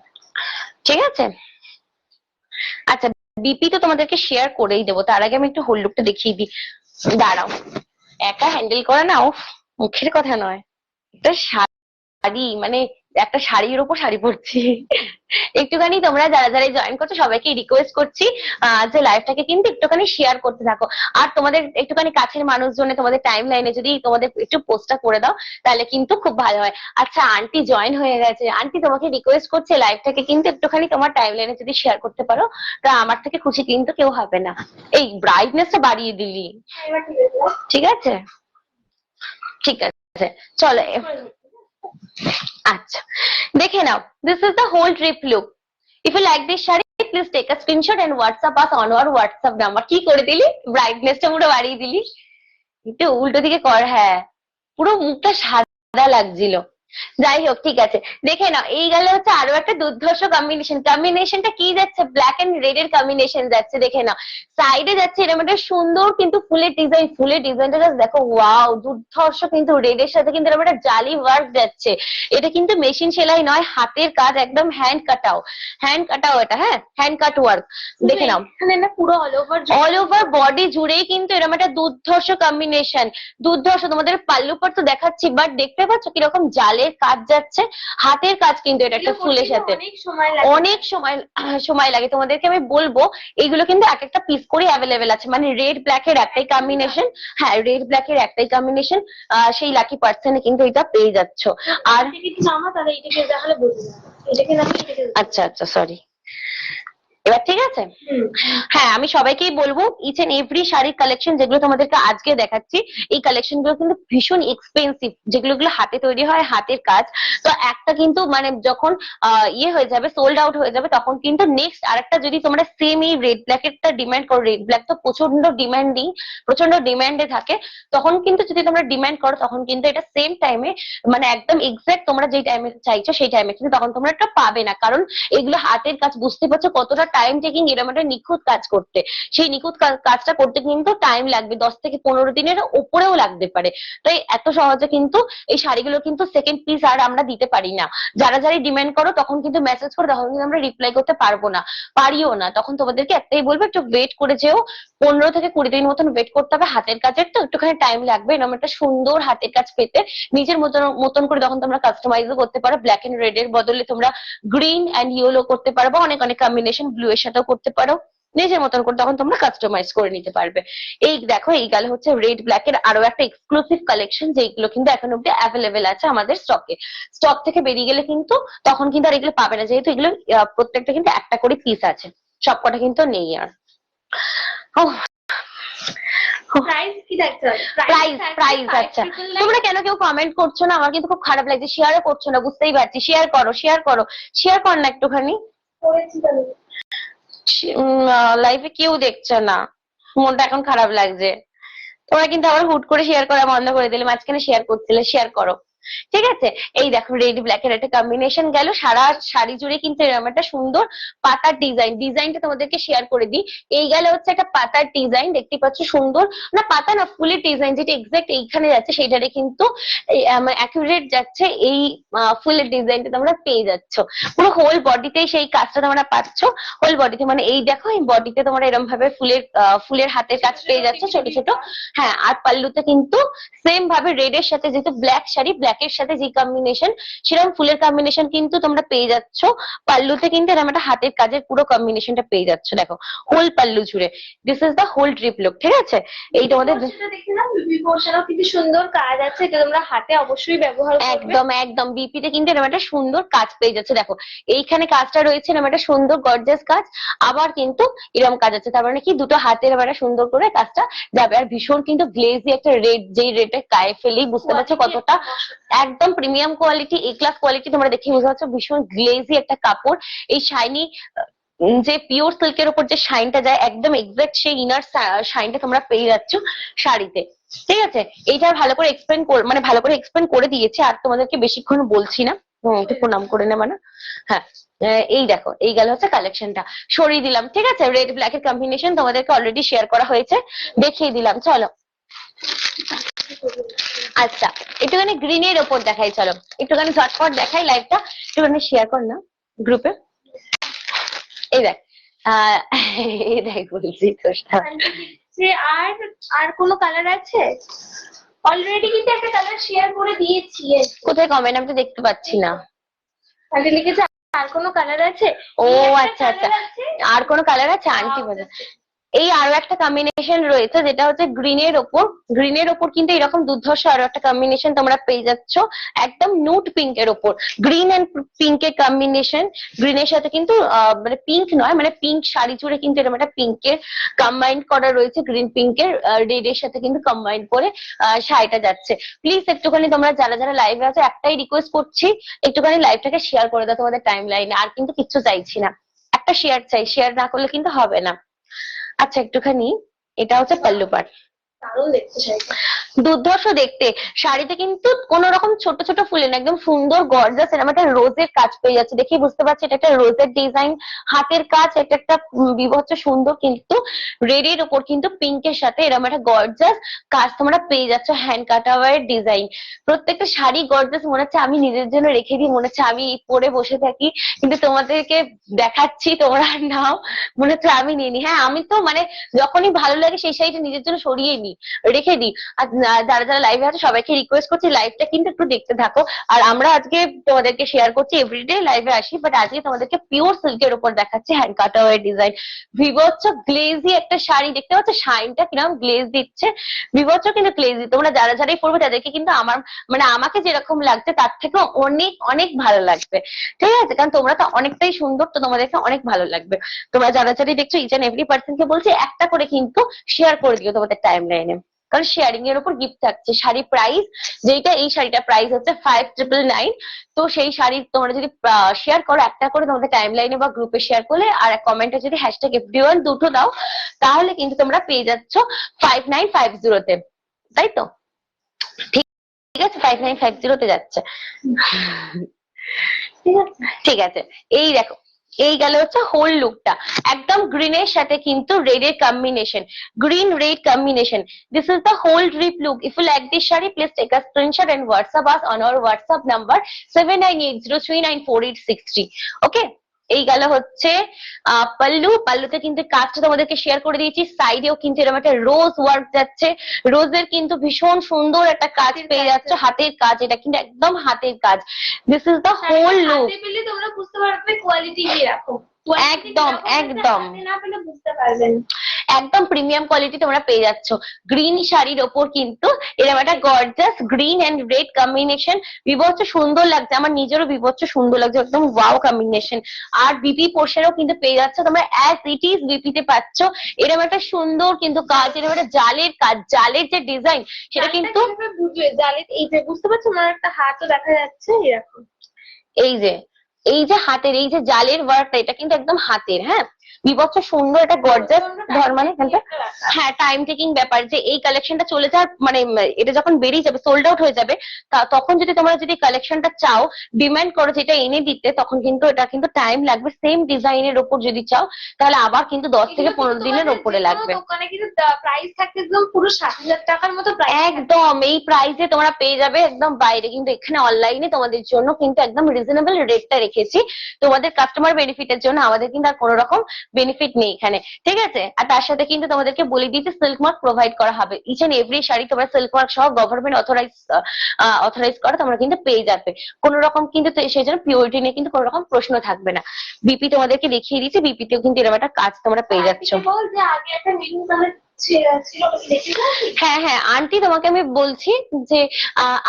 ঠিক আছে। আচ্ছা, বিপি তো তোমাদেরকে শেয়ার করেই দেবো, তার আগে আমি একটু হোল লুকটা দেখিয়ে দিই। দাঁড়াও, একা হ্যান্ডেল করে না, ও মুখের কথা নয়, একটা শাড়ি, মানে একটা শাড়ির উপর শাড়ি পরছি। একটুখানি তোমরা যারা যারা জয়েন করছো সবাইকে রিকোয়েস্ট করছি যে লাইভটাকে কিন্তু একটুখানি শেয়ার করতে থাকো, আর তোমাদের একটুখানি কাছের মানুষজনে তোমাদের টাইম লাইনে যদি তোমাদের একটু পোস্টটা করে দাও তাহলে কিন্তু খুব ভালো হয়। আচ্ছা, আন্টি জয়েন হয়ে গেছে, আন্টি তোমাকে রিকোয়েস্ট করছে লাইভটাকে কিন্তু একটুখানি তোমার টাইম লাইনে যদি শেয়ার করতে পারো তা আমার থেকে খুশি কিন্তু কেউ হবে না। এই ব্রাইটনেসটা বাড়িয়ে দিলি, এবার ঠিক আছে। ঠিক আছে ঠিক আছে, চলো। আচ্ছা, দেখে নাও, this is the whole trip look. If you like this sari please take a screenshot and WhatsApp us on our WhatsApp number. কি করে দিলি, ব্রাইটনেসটা পুরো বাড়িয়ে দিলি, একটু উল্টো দিকে কর, হ্যাঁ পুরো মুখটা সাদা লাগছিল। যাই হোক, ঠিক আছে, দেখে নাও, এই গেলে হচ্ছে আরো একটা দুর্ধর্ষ কম্বিনেশন। কম্বিনেশনটা কি যাচ্ছে, ব্ল্যাক এন্ড রেড এর কম্বিনেশন যাচ্ছে, দেখে নাও সাইডে যাচ্ছে এরকম একটা সুন্দর কিন্তু ফুলের ডিজাইন, ফুলের ডিজাইনটা জাস্ট দেখো, ওয়াও দুর্ধর্ষ, কিন্তু রেড এর সাথে কিন্তু এরকম একটা জালি ওয়ার্ক যাচ্ছে। এটা কিন্তু মেশিন সেলাই নয়, হাতের কাজ, একদম হ্যান্ড কাটাও, হ্যান্ড কাটাও এটা, হ্যাঁ হ্যান্ড কাট ওয়ার্ক, দেখে নাও এখানে না পুরো অল ওভার বডি জুড়েই কিন্তু এরকম একটা দুর্ধর্ষ কম্বিনেশন, দুর্ধর্ষ। তোমাদের পাল্লু পর তো দেখাচ্ছি, বাট দেখতে পাচ্ছ কিরকম জালের কাজ যাচ্ছে, হাতের কাজ কিন্তু এটা একটা ফুলের সাথে অনেক সময় লাগে। তোমাদেরকে আমি বলবো এগুলো কিন্তু এক একটা পিস করে অ্যাভেলেবেল আছে, মানে রেড ব্ল্যাক এর একটাই কম্বিনেশন, হ্যাঁ রেড ব্ল্যাক এর একটাই কম্বিনেশন, সেই লাকি পার্সনে কিন্তু এটা পেয়ে যাচ্ছ। আর জামা তাহলে এটাকে দেখালে বুঝবে না, এটাকে দেখালে এটাকে আচ্ছা আচ্ছা, সরি, এবার ঠিক আছে। হ্যাঁ, আমি সবাইকেই বলবো ইচ এন্ড এভরি শাড়ির কালেকশন যেগুলো তোমাদেরকে আজকে দেখাচ্ছি, এই কালেকশন গুলো কিন্তু ভীষণ এক্সপেন্সিভ, যেগুলো হাতে তৈরি হয়, হাতের কাজ। তো একটা কিন্তু মানে যখন ইয়ে হয়ে যাবে, সোল্ড আউট হয়ে যাবে, তখন কিন্তু নেক্সট আরেকটা যদি তোমরা সেম এই রেড ব্ল্যাক এরটা ডিমান্ড করো, রেড ব্ল্যাক তো প্রচন্ড ডিমান্ডিং, প্রচন্ড ডিমান্ডে থাকে, তখন কিন্তু যদি তোমরা ডিমান্ড করো তখন কিন্তু এটা সেম টাইমে, মানে একদম এক্সাক্ট তোমরা যেই টাইমে চাইছো সেই টাইমে কিন্তু তখন তোমরা এটা পাবে না, কারণ এগুলো হাতের কাজ, বুঝতে পারছো কতটা টাইম টেকিং এরকম একটা নিখুঁত কাজ করতে। সেই নিখুঁত কাজটা করতে কিন্তু টাইম লাগবে, 10 থেকে 15 দিনের উপরেও লাগতে পারে। তাই এত সহজে কিন্তু এই শাড়িগুলো কিন্তু সেকেন্ড পিস আর আমরা দিতে পারি না। যারা যারা ডিমান্ড করো তখন কিন্তু মেসেজ করো, তখন কিন্তু আমরা রিপ্লাই করতে পারবো না, পারিও না। তখন তোমাদেরকে একটাই বলবো, একটু ওয়েট করে যেও, 15 থেকে 20 দিন মতন ওয়েট করতে হবে। হাতের কাজের তো একটুখানি টাইম লাগবে এরকম একটা সুন্দর হাতের কাজ পেতে, নিজের মতন করে তখন তোমরা কাস্টমাইজও করতে পারো। ব্ল্যাক এন্ড রেড এর বদলে তোমরা গ্রিন এন্ড ইয়েলো করতে পারো, বা অনেক অনেক কম্বিনেশন ব্লু এর সাথেও করতে পারো, নিজের মতন করে তখন তোমরা কাস্টমাইজ করে নিতে পারবে। এই দেখো, এই গেল হচ্ছে রেড ব্ল্যাক এর আরো একটা এক্সক্লুসিভ কালেকশন, যেগুলো কিন্তু এখন অব্দি অ্যাভেলেবেল আছে আমাদের স্টকে। স্টক থেকে বেরিয়ে গেলে কিন্তু তখন কিন্তু আর এগুলো পাবে না, যেহেতু এগুলো প্রত্যেকটা কিন্তু একটা করে পিস আছে, সবকটা কিন্তু নেই আর। প্রাইস কি দেখতে হবে, প্রাইস আচ্ছা, তোমরা কেন কেউ কমেন্ট করছো না, আমার কিন্তু খুব খারাপ লাগছে, শেয়ারও করছো না, বুঝতেই পারছি। শেয়ার করো, শেয়ার করো, শেয়ার কর না একটুখানি, লাইভে কেউ দেখছে না, মনটা এখন খারাপ লাগছে। তোমরা কিন্তু আবার হুট করে শেয়ার করা বন্ধ করে দিলে, মাঝখানে শেয়ার করছিলে, শেয়ার করো। ঠিক আছে, এই দেখো রেড ব্ল্যাক এর একটা কম্বিনেশন গেল, সারা শাড়ি জুড়ে কিন্তু এরকম একটা সুন্দর পাতার ডিজাইনটা তোমাদেরকে শেয়ার করে দিই। এই গেল হচ্ছে একটা পাতার ডিজাইন, দেখতে পাচ্ছ সুন্দর, না পাতা না ফুলের ডিজাইন, যেটা এক্সাক্ট এইখানে যাচ্ছে সেইটারে কিন্তু অ্যাকুরেট যাচ্ছে, এই ফুলের ডিজাইনটা তোমরা পেয়ে যাচ্ছ। পুরো হোল বডিতেই সেই কাজটা তোমরা পাচ্ছ, হোল বডিতে, মানে এই দেখো এই বডিতে তোমরা এরকম ভাবে ফুলের হাতের কাজ পেয়ে যাচ্ছে ছোট ছোট। হ্যাঁ, আর পাল্লুতে কিন্তু সেম ভাবে রেড এর সাথে, যেহেতু ব্ল্যাক শাড়ি, ব্ল্যাক এর সাথে যে কম্বিনেশন সেরকম ফুলের কম্বিনেশন কিন্তু তোমরা পেয়ে যাচ্ছ। পাল্লুতে কিন্তু এরকম একটা হাতের কাজের পুরো কম্বিনেশনটা পেয়ে যাচ্ছ, দেখো হোল পাল্লু জুড়ে। This is the whole trip look, ঠিক আছে। এই তোমাদের সেটা দেখে না, বিবি পোর্শনও কিন্তু সুন্দর কাজ আছে, এটা তোমরা হাতে অবশ্যই ব্যবহার করবে। একদম একদম বিপিতে কিন্তু এরকম একটা সুন্দর কাজ পেয়ে যাচ্ছে, দেখো এইখানে কাজটা রয়েছে এরকম একটা সুন্দর গর্জিয়াস কাজ, আবার কিন্তু এরকম কাজ আছে, তার মানে কি দুটো হাতের এরকম একটা সুন্দর করে কাজটা যাবে। আর ভীষণ কিন্তু গ্লেজি একটা রেড, যেই রেডে গায়ে ফেলেই বুঝতে পারছো কতটা একদম প্রিমিয়াম কোয়ালিটি, এ ক্লাস কোয়ালিটি, তোমরা দেখে বুঝতে পারছো ভীষণ গ্লেজি একটা কাপড়। এই শাইনি যে পিওর সিল্কের উপর যে শাইনটা যায়, একদম এক্সাক্ট সেই ইনার শাইনটা তোমরা পেয়ে যাচ্ছ শাড়িতে, ঠিক আছে। এইটা ভালো করে মানে ভালো করে এক্সপ্লেন করে দিয়েছি, আর তোমাদেরকে বেশিক্ষণ বলছি না, একটু প্রণাম করে নেবা না। হ্যাঁ, এই দেখো এই গেল হচ্ছে কালেকশনটা, সরিয়ে দিলাম, ঠিক আছে। রেড ব্ল্যাক এর কম্বিনেশন তোমাদেরকে অলরেডি শেয়ার করা হয়েছে, দেখিয়ে দিলাম। চলো আচ্ছা, একটুখানি গ্রিনের ওপর দেখাই, চলো একটুখানি ঝটপট দেখাই, লাইভটা একটুখানি শেয়ার কর না গ্রুপে। এই দেখ, এই দেখ বলছি তোষটা, যে আর আর কোনো কালার আছে? অলরেডি কিন্তু একটা কালার শেয়ার করে দিয়েছি। কোথায় কমেন্ট, আমি তো দেখতে পাচ্ছি না। আন্টি লিখেছে আর কোনো কালার আছে? ও এই একটা আচ্ছা আচ্ছা, colour আছে। আর কোনো কালার আছে আন্টি বলে। এই আরো একটা কম্বিনেশন রয়েছে যেটা হচ্ছে গ্রিনের ওপর কিন্তু এরকম দুর্ধর্ষ আরো একটা কম্বিনেশন তোমরা পেয়ে যাচ্ছ, একদম নুট পিঙ্কের ওপর, গ্রিন এন্ড পিঙ্কের কম্বিনেশন। গ্রিনের সাথে কিন্তু মানে পিঙ্ক নয়, মানে পিঙ্ক শাড়ি জুড়ে কিন্তু এরকম একটা পিঙ্কের কম্বাইন্ড করা রয়েছে, গ্রিন পিঙ্কের রেড এর সাথে কিন্তু কম্বাইন্ড করে শাড়িটা যাচ্ছে। প্লিজ একটুখানি তোমরা যারা যারা লাইভে আছো, একটাই রিকোয়েস্ট করছি, একটুখানি লাইভটাকে শেয়ার করে দাও তোমাদের টাইম লাইনে, আর কিন্তু কিচ্ছু চাইছি না, একটা শেয়ার চাই, শেয়ার না করলে কিন্তু হবে না। আচ্ছা একটুখানি, এটা হচ্ছে পাল্লু পাট, দারুণ দেখতে শাড়িটা। দুর্ধর্ষ দেখতে। শাড়িতে কিন্তু কোন রকম ছোট ছোট ফুলে না, একদম সুন্দর গর্জাস এরকম একটা রোজের কাজ পেয়ে যাচ্ছে, দেখে বুঝতে পারছি এটা একটা রোজের ডিজাইন, হাতের কাজ, এটা একটা বিভৎস সুন্দর, কিন্তু রেড এর উপর কিন্তু পিঙ্কের সাথে এরকম একটা গর্জাস কাজ তোমরা পেয়ে যাচ্ছ, হ্যান্ড কাটাওয়ার ডিজাইন। প্রত্যেকটা শাড়ি গর্জাস, মনে হচ্ছে আমি নিজের জন্য রেখে দিই, মনে হচ্ছে আমি পরে বসে থাকি, কিন্তু তোমাদেরকে দেখাচ্ছি তোমরা নাও, মনে হচ্ছে আমি নিয়ে নি। হ্যাঁ, আমি তো মানে যখনই ভালো লাগে সেই শাড়িটা নিজের জন্য সরিয়ে নিই, রেখে দিই। আর যারা যারা লাইভে আছে সবাইকে রিকোয়েস্ট করছি লাইভটা কিন্তু একটু দেখতে থাকো। আর আমরা আজকে তোমাদেরকে শেয়ার করছি, এভরিডে লাইভে আসি, বাট আজকে তোমাদেরকে পিওর সিল্কের উপর দেখাচ্ছি, হ্যান্ড কাটাওয়ার ডিজাইন, বিভৎস গ্লেজি একটা শাড়ি, দেখতে পাচ্ছ শাইনটা কিরকম গ্লেজ দিচ্ছে, বিভৎস কিন্তু গ্লেজি। তোমরা যারা যারাই পড়বে তাদেরকে কিন্তু আমার মানে আমাকে যেরকম লাগছে তার থেকে অনেক অনেক ভালো লাগবে, ঠিক আছে, কারণ তোমরা তো অনেকটাই সুন্দর, তো তোমাদেরকে অনেক ভালো লাগবে। তোমরা যারা যারাই দেখছো ইচ এন্ড এভরি পার্সনকে বলছি একটা করে কিন্তু শেয়ার করে দিও তোমাদের টাইম লাইনে, কারণ শেয়ারিং এর উপর গিফট থাকছে। শাড়ি প্রাইস যেটা, এই শাড়িটা প্রাইস হচ্ছে 5999, তো সেই শাড়ি তোমরা যদি শেয়ার করো একটা করে তোমাদের টাইম লাইনে বা গ্রুপে শেয়ার করলে, আর কমেন্টে যদি হ্যাশট্যাগ এভরিওয়ান দুটো দাও, তাহলে কিন্তু তোমরা পেয়ে যাচ্ছ 5950 তে, তাই তো? ঠিক আছে, 5950 তে যাচ্ছে, ঠিক আছে। এই দেখো, এই গেল হচ্ছে হোল লুকটা, একদম গ্রিনের সাথে কিন্তু রেড এর combination, green red combination. This is the whole drip look. If you like this sari, please take a screenshot and WhatsApp us on our WhatsApp number 7980394863। Okay, এই গেল হচ্ছে পাল্লুতে কিন্তু কাজটা তোমাদেরকে শেয়ার করে দিয়েছি, সাইডেও কিন্তু এরকম একটা রোজ ওয়ার্ক যাচ্ছে, রোজের কিন্তু ভীষণ সুন্দর একটা কাজ পেয়ে যাচ্ছে, হাতের কাজ, এটা কিন্তু একদম হাতের কাজ। This is the whole look. হাতে পেলে তোমরা বুঝতে পারবে কোয়ালিটি কিরকম, একদম একদম না পেলে বুঝতে পারবেন। একদম প্রিমিয়াম কোয়ালিটি তোমরা পেয়ে যাচ্ছ। গ্রিন শাড়ির ওপর কিন্তু এরকম একটা gorgeous green and red combination, বিভৎস সুন্দর লাগছে, আমার নিজেরও বিভৎস সুন্দর লাগছে, একদম ওয়াও কম্বিনেশন। আর বিপি পোর্শনও কিন্তু পেয়ে যাচ্ছ তোমরা, অ্যাজ ইট ইজ বিপিতে পাচ্ছ এরকম একটা সুন্দর কিন্তু কাজ, এরকম একটা জালের কাজ, জালের যে ডিজাইন সেটা কিন্তু বুঝবে জালের, এই যে বুঝতে পারছো আমার একটা হাতও দেখা যাচ্ছে এরকম, এই যে হাতের এই যে জালের ওয়ার্কটা, এটা কিন্তু একদম হাতের, হ্যাঁ বিভৎস সুন্দর একটা গর্জাস ধর মানে এখানটা হ্যাঁ টাইম টেকিং ব্যাপার যে এই কালেকশনটা চলে যাওয়ার মানে এটা যখন বেরিয়ে যাবে সোল্ড আউট হয়ে যাবে তখন যদি তোমরা যদি কালেকশনটা চাও ডিমান্ড করো যেটা এনে দিতে তখন কিন্তু এটা কিন্তু টাইম লাগবে। সেম ডিজাইনের ওপর যদি চাও তাহলে আবার কিন্তু 10 থেকে 15 দিনের ওপরে লাগবে। দোকানে কিন্তু প্রাইস থাকছে একদম পুরো 60,000 টাকার মতো প্রাইস। একদম এই প্রাইসে তোমরা পেয়ে যাবে একদম বাইরে, কিন্তু এখানে অনলাইনে তোমাদের জন্য কিন্তু একদম রিজনেবল রেটটা রেখেছি তোমাদের কাস্টমার বেনিফিটের জন্য। আমাদের কিন্তু আর কোনো রকম বেনিফিট নেই এখানে, ঠিক আছে। আর তার সাথে কিন্তু তোমাদেরকে বলে দিয়েছি সিল্ক মার্ক প্রোভাইড করা হবে। ইচ এন্ড এভরি শাড়ি তোমরা সিল্ক মার্ক সহ গভর্নমেন্ট অথরাইজ করা তোমরা কিন্তু পেয়ে যাবে। কোনো রকম কিন্তু সেই জন্য পিওরিটি নিয়ে কিন্তু কোনো রকম প্রশ্ন থাকবে না। বিপি তোমাদেরকে দেখিয়ে দিয়েছি, বিপিতেও কিন্তু এরকম একটা কাজ তোমরা পেয়ে যাচ্ছ। বল যে আগে একটা মেরুন কালার ছিল ওটা দেখেছো? হ্যাঁ হ্যাঁ আন্টি তোমাকে আমি বলছি যে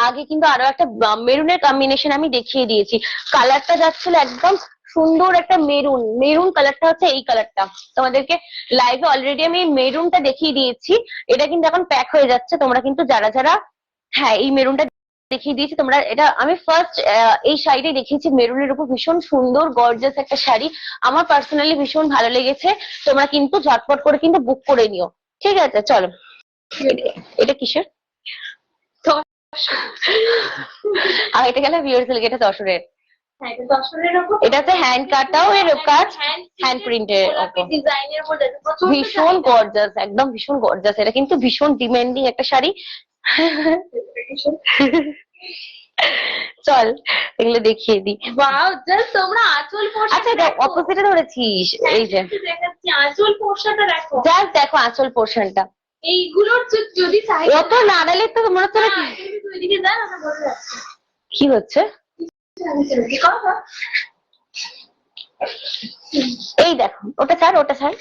আগে কিন্তু আরো একটা মেরুনের কম্বিনেশন আমি দেখিয়ে দিয়েছি। কালারটা যাচ্ছিল একদম সুন্দর একটা মেরুন, মেরুন কালারটা হচ্ছে এই কালারটা তোমাদেরকে লাইভে অলরেডি আমি মেরুনটা দেখিয়ে দিয়েছি। এটা কিন্তু এখন প্যাক হয়ে যাচ্ছে। তোমরা কিন্তু যারা যারা হ্যাঁ এই মেরুনটা দেখিয়ে দিয়েছি তোমরা, এটা আমি ফার্স্ট এই শাড়িটাই দেখিয়েছি মেরুনের উপর ভীষণ সুন্দর গর্জাস একটা শাড়ি। আমার পার্সোনালি ভীষণ ভালো লেগেছে। তোমরা কিন্তু ঝটপট করে কিন্তু বুক করে নিও, ঠিক আছে। চলো এটা কিসের আর এটা গেলে ভিউয়ার্স এটা তসরের, হ্যাঁ এটা দর্শনের উপর এটা হচ্ছে হ্যান্ড কাটাও এর কাজ, হ্যান্ড প্রিন্টের উপর ডিজাইনের উপর দেখো প্রচন্ড ভীষণ গর্জাস, একদম ভীষণ গর্জাস। এটা কিন্তু ভীষণ ডিমান্ডিং একটা শাড়ি। চল এগুলো দেখিয়ে দিই। ওয়াও জাস্ট তোমরা আঁচল পোর্শন আচ্ছা দেখ অপোজিটে ধরেছিস, এই যে দেখাচ্ছি আঁচল পোর্শনটা দেখো। জাস্ট দেখো আঁচল পোর্শনটা এইগুলোর যদি সাইজ অত নাড়ালে তো মনে হচ্ছে না ওইদিকে যান আমরা বলে যাচ্ছি কি হচ্ছে। এই দেখো ওটা ছাড়, ওটা ছাড়।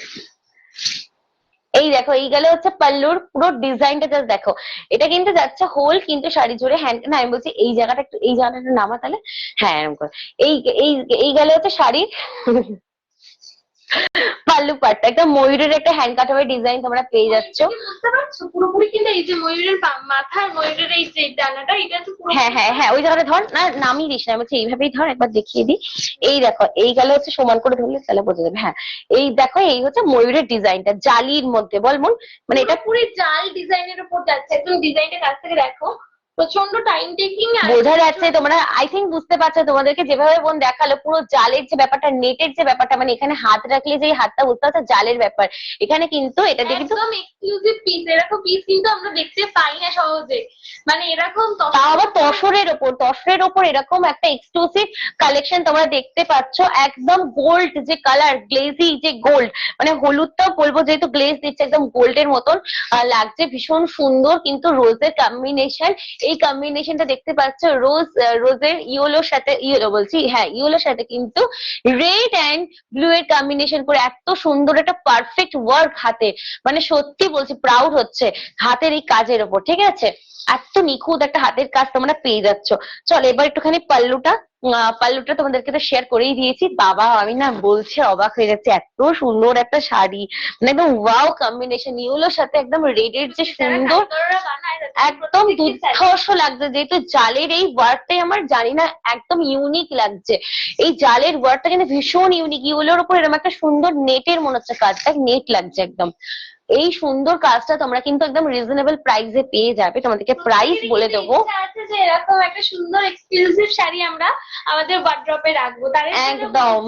এই দেখো এই গেলে হচ্ছে পাল্লুর পুরো ডিজাইনটা জাস্ট দেখো। এটা কিন্তু যাচ্ছে হোল কিন্তু শাড়ি জুড়ে হ্যান্ড না আমি বলছি এই জায়গাটা একটু এই জায়গাটা নামা তাহলে হ্যাঁ এরকম করে। এই এই এই গেলে হচ্ছে শাড়ির পাল্লু পাটটা একটা ময়ূরের একটা হ্যান্ড কাটাবে ডিজাইন তোমরা পেয়ে যাচ্ছ। বুঝতে পারছো পুরোপুরি কিন্তু এই যে ময়ূরের মাথার ময়ূরের এই যে ডানাটা এটা তো পুরো হ্যাঁ হ্যাঁ হ্যাঁ ওই জায়গাটা ধর না নামিয়ে দিস না, বলছি এইভাবেই ধর একবার দেখিয়ে দিই। এই দেখো এই গেলে হচ্ছে সমান করে ধরলে তাহলে বোঝা যাবে। হ্যাঁ এই দেখো এই হচ্ছে ময়ূরের ডিজাইনটা জালির মধ্যে বল মন মানে এটা পুরো জাল ডিজাইনের উপর যাচ্ছে একদম ডিজাইনটা কাছ থেকে দেখো প্রচন্ড টাইম টেকিং। বোঝা যাচ্ছে তোমরা আই থিঙ্ক বুঝতে পারছো। তোমাদেরকে যেভাবে বোন দেখালো পুরো জালের যে ব্যাপারটা নেটের যে ব্যাপারটা মানে এখানে হাত রাখলে যে হাতটা বুঝতে পারছো জালের ব্যাপার এখানে কিন্তু এটা দিয়ে কিন্তু একদম এক্সক্লুসিভ পিস। এরকম পিস কিন্তু আমরা দেখতে পাই না সহজে, মানে এরকম তাও আবার তসরের ওপর এরকম একটা এক্সক্লুসিভ কালেকশন তোমরা দেখতে পাচ্ছ। একদম গোল্ড যে কালার গ্লেজি যে গোল্ড মানে হলুদটাও বলবো যেহেতু গ্লেজ দিচ্ছে একদম গোল্ডের মতন লাগছে ভীষণ সুন্দর। কিন্তু রোজের কম্বিনেশন এই কম্বিনেশনটা দেখতে পাচ্ছ রোজের ইয়েলোর সাথে ইয়েলো বলছি হ্যাঁ ইয়েলোর সাথে কিন্তু রেড অ্যান্ড ব্লু এর কম্বিনেশন করে এত সুন্দর একটা পারফেক্ট ওয়ার্ক হাতে মানে সত্যি বলছি প্রাউড হচ্ছে হাতের এই কাজের ওপর, ঠিক আছে। এত নিখুঁত একটা হাতের কাজ তোমরা পেয়ে যাচ্ছ। চলো এবার একটুখানি পাল্লুটা তোমাদেরকে তো শেয়ার করেই দিয়েছি। বাবা আমি না বলছি অবাক হয়ে যাচ্ছে এত সুন্দর একটা শাড়ি মানে একদম ওয়াও কম্বিনেশন ইয়েলোর সাথে একদম রেডের যে সুন্দর একদম দুর্ধর্ষ লাগছে। যেহেতু জালের এই ওয়ার্কটাই আমার জানি না একদম ইউনিক লাগছে। এই জালের ওয়ার্কটা কিন্তু ভীষণ ইউনিক। ইয়েলোর উপর এরকম একটা সুন্দর নেটের মনে হচ্ছে কাজটা নেট লাগছে একদম। এই সুন্দর কাজটা তোমরা কিন্তু একদম রিজনেবল প্রাইসে পেয়ে যাবে। তোমাদেরকে প্রাইস বলে দেবো। আছে যে এরকম একটা সুন্দর এক্সক্লুসিভ শাড়ি আমরা আমাদের ওয়ার্ড্রপে রাখবো তার একদম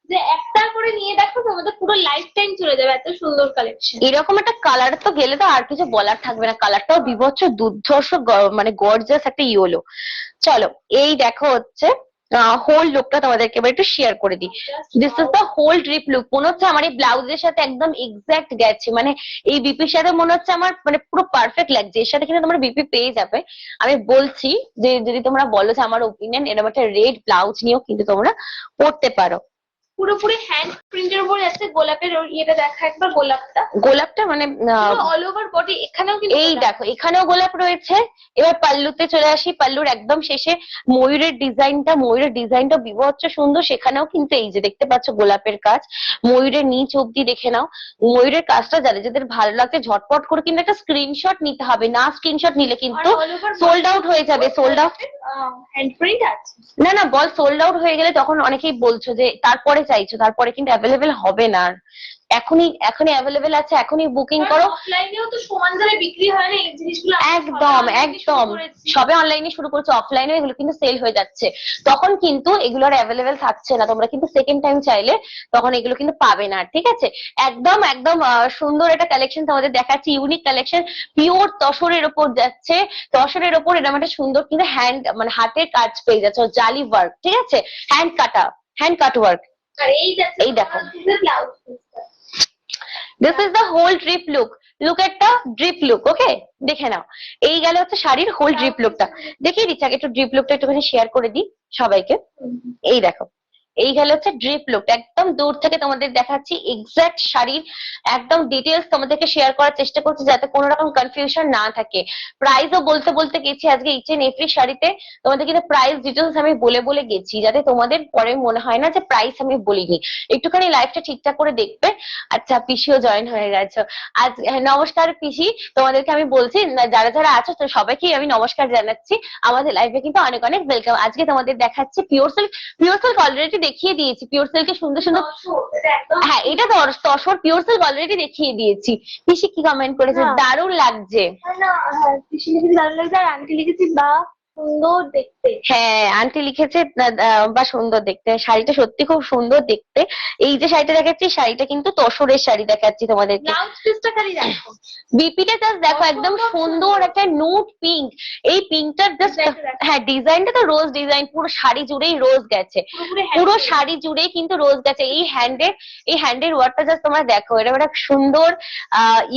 যে একটা করে নিয়ে দেখো তোমাদের পুরো লাইফ টাইম চলে যাবে এত সুন্দর কালেকশন। এরকম একটা কালার তো গেলে তো আর কিছু বলার থাকবে না। কালারটাও বিভৎস দুর্ধর্ষ মানে গর্জাস একটা ইয়েলো। চলো এই দেখো হচ্ছে হোল লুকটা তোমাদেরকে এবার একটু শেয়ার করে দিই। This is the whole drip look. মনে হচ্ছে আমার এই ব্লাউজের সাথে একদম এক্সাক্ট গেছে মানে এই বিপির সাথে মনে হচ্ছে আমার মানে পুরো পারফেক্ট লাগছে। এর সাথে কিন্তু তোমরা বিপি পেয়ে যাবে। আমি বলছি যে যদি তোমরা বলো যে আমার ওপিনিয়ন এরকম একটা রেড ব্লাউজ নিয়েও কিন্তু তোমরা পরতে পারো। পুরোপুরি হ্যান্ড প্রিন্টের উপর যাচ্ছে। গোলাপের ইয়েটা দেখা একবার গোলাপটা মানে অল ওভার বডি এখানেও কিন্তু এই দেখো এখানেও গোলাপ রয়েছে। এবার পাল্লুতে চলে আসি। পাল্লুর একদম শেষে ময়ূরের ডিজাইনটা বিভৎস সুন্দর। সেখানেও কিন্তু এই যে দেখতে পাচ্ছ গোলাপের কাজ। ময়ূরের নিচ অব্দি দেখে নাও। ময়ূরের কাজটা যাদের ভালো লাগছে ঝটপট করে কিন্তু একটা স্ক্রিনশট নিতে হবে। না স্ক্রিনশট নিলে কিন্তু সোল্ড আউট হয়ে যাবে। সোল্ড আউট হ্যান্ড প্রিন্ট আছে না বল সোল্ড আউট হয়ে গেলে তখন অনেকেই বলছো যে তারপরে চাইছো তারপরে কিন্তু অ্যাভেলেবেল হবে না আর। এখনই অ্যাভেলেবেল আছে, এখনই বুকিং করো। অফলাইনেও তো সমান দরে বিক্রি হয় না এই জিনিসগুলো, একদম একদম সবে অনলাইনে শুরু করেছে, অফলাইনে এগুলো কিন্তু সেল হয়ে যাচ্ছে। তখন কিন্তু এগুলোর অ্যাভেলেবেল থাকছে না, তোমরা কিন্তু সেকেন্ড টাইম চাইলে তখন এগুলো কিন্তু পাবে না, ঠিক আছে? একদম একদম সুন্দর একটা কালেকশন তোমাদের দেখাচ্ছি, ইউনিক কালেকশন, পিওর তসরের ওপর যাচ্ছে। তসরের ওপর এরকম একটা সুন্দর কিন্তু মানে হাতের কাজ পেয়ে যাচ্ছে, জালি ওয়ার্ক, ঠিক আছে? হ্যান্ড কাট ওয়ার্ক। আর এই দেখো, blouse this is the whole drip look. Look একটা ড্রিপ লুক, ওকে? দেখে নাও, এই গেল হচ্ছে শাড়ির হোল ড্রিপ লুকটা। দেখিয়ে দিচ্ছি আগে একটু ড্রিপ লুকটা একটুখানি শেয়ার করে দিই সবাইকে। এই দেখো, এই গেল হচ্ছে ড্রিপ লুক, একদম দূর থেকে তোমাদের দেখাচ্ছি এক্সাক্ট শাড়ির একদম ডিটেলস তোমাদেরকে শেয়ার করার চেষ্টা করছি যাতে কোনো রকম কনফিউশন না থাকে। প্রাইসও বলতে বলতে গেছি আজকে ইচ এন্ড এভরি শাড়িতে, তোমাদের কিন্তু প্রাইস ডিটেলস আমি বলে বলে গেছি যাতে তোমাদের পরে মনে হয় না যে প্রাইস আমি বলিনি। একটুখানি লাইভটা ঠিকঠাক করে দেখবে। আচ্ছা, পিসিও জয়েন হয়ে গেছে আজ। নমস্কার পিসি, তোমাদেরকে আমি বলছি যারা যারা আছো তো সবাইকেই আমি নমস্কার জানাচ্ছি। আমাদের লাইভে কিন্তু অনেক অনেক ওয়েলকাম। আজকে তোমাদের দেখাচ্ছি পিওর সিল্ক অলরেডি দেখিয়ে দিয়েছি, পিওর সিল্কের সুন্দর সুন্দর। হ্যাঁ, এটা তসর পিওর সিল্ক অলরেডি দেখিয়ে দিয়েছি। পিসি কি কমেন্ট করেছে? দারুণ লাগছে। পিসি লিখেছি দারুণ লাগছে, আর আন্টি লিখেছি বা সুন্দর দেখতে। হ্যাঁ, আন্টি লিখেছে বা সুন্দর দেখতে। শাড়িটা সত্যি খুব সুন্দর দেখতে। এই যে শাড়িটা দেখাচ্ছি, শাড়িটা কিন্তু তসরের শাড়ি দেখাচ্ছি তোমাদেরকে। ব্লাউজ পিসটা খালি দেখো, বিপিটা জাস্ট দেখো, একদম সুন্দর একটা নুট পিঙ্ক। এই পিঙ্কটার জাস্ট, হ্যাঁ ডিজাইনটা তো রোজ ডিজাইন, পুরো শাড়ি জুড়েই রোজ গেছে, পুরো শাড়ি জুড়েই কিন্তু রোজ গেছে। এই হ্যান্ডের ওয়ার্কটা জাস্ট তোমরা দেখো, এটা একটা সুন্দর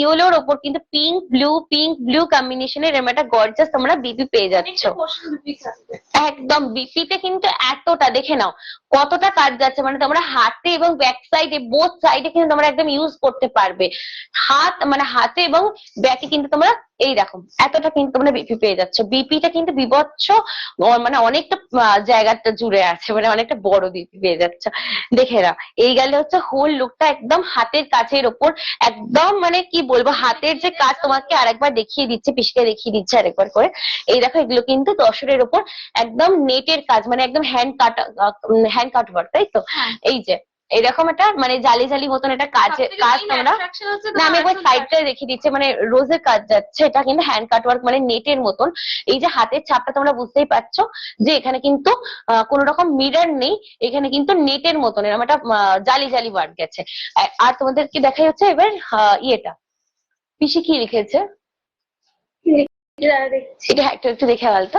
ইয়েলোর ওপর কিন্তু পিঙ্ক ব্লু কম্বিনেশনের এরকম একটা গর্জাস তোমরা বিপি পেয়ে যাচ্ছ। একদম বিপিতে কিন্তু এতটা দেখে নাও কতটা কাজ যাচ্ছে, মানে তোমরা হাতে এবং ব্যাক সাইডে বোথ সাইডে কিন্তু তোমরা একদম ইউজ করতে পারবে। হাতে এবং ব্যাকে কিন্তু তোমরা এই রকম এতটা কিন্তু তোমরা বিপি পেয়ে যাচ্ছ। বিপিটা কিন্তু বিভৎস, মানে অনেকটা জায়গাটা জুড়ে আছে, মানে অনেকটা বড় বিপি পেয়ে যাচ্ছ। দেখে নাও, এই গেলে হচ্ছে হোল লুকটা একদম হাতের কাছের ওপর, একদম মানে কি বলবো, হাতের যে কাজ তোমাকে আরেকবার দেখিয়ে দিচ্ছে, পিসকে দেখিয়ে দিচ্ছে আরেকবার করে। এই দেখো, এগুলো কিন্তু তসরের ওপর একদম নেটের কাজ, মানে একদম হ্যান্ড কাট ওয়ার্ক, তাই তো? এই যে এরকম একটা মানে জালি জালি মতন একটা কাজ তোমরা, না আমি একবার সাইডটায় রেখে দিচ্ছি, মানে রোজের কাজ যাচ্ছে, এটা কিন্তু হ্যান্ড কাট ওয়ার্ক মানে নেটের মতন। এই যে হাতের ছাপটা তোমরা বুঝতেই পারছো যে এখানে কিন্তু কোন রকম মিরর নেই, এখানে কিন্তু নেটের মতন এরকম একটা জালি জালি ওয়ার্ক গেছে। আর তোমাদেরকে দেখাই হচ্ছে এবার ইয়েটা, পিসি কি লিখেছে এটা একটু দেখে বলতো।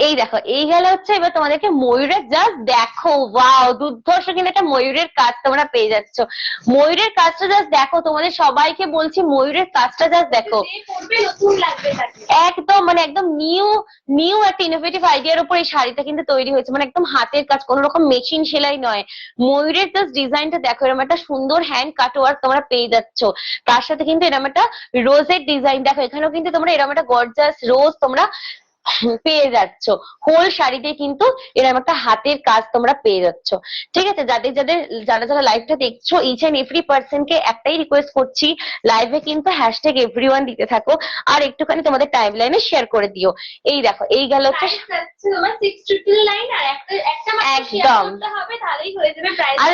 এই দেখো, এই গেল হচ্ছে এবার তোমাদেরকে ময়ূরের, জাস্ট দেখো ওয়াও, দুর্ধর্ষ কিন্তু একটা ময়ূরের কাজ তোমরা পেয়ে যাচ্ছ। ময়ূরের কাজটা জাস্ট দেখো, তোমাদের সবাইকে বলছি ময়ূরের কাজটা জাস্ট দেখো, একদম মানে একদম নিউ একটা ইনোভেটিভ আইডিয়ার উপর এই শাড়িটা কিন্তু তৈরি হয়েছে, মানে একদম হাতের কাজ, কোনো রকম মেশিন সেলাই নয়। ময়ূরের জাস্ট ডিজাইনটা দেখো, এরকম একটা সুন্দর হ্যান্ড কাট ওয়ার্ক তোমরা পেয়ে যাচ্ছ। তার সাথে কিন্তু এরকম একটা রোজের ডিজাইন দেখো, এখানেও কিন্তু তোমরা এরকম একটা গর্জাস রোজ তোমরা পেয়ে যাচ্ছ। হোল শাড়িতে কিন্তু এরকম একটা হাতের কাজ তোমরা পেয়ে যাচ্ছ, ঠিক আছে? যারা যারা লাইভটা দেখছো, ইচ এন্ড এভরি পার্সন কে একটাই রিকোয়েস্ট করছি, লাইভে কিন্তু হ্যাশট্যাগ এভরিওয়ান দিতে থাকো, আর একটুখানি তোমাদের টাইম লাইনে শেয়ার করে দিও। এই দেখো, এই গেল হচ্ছে একদম, আর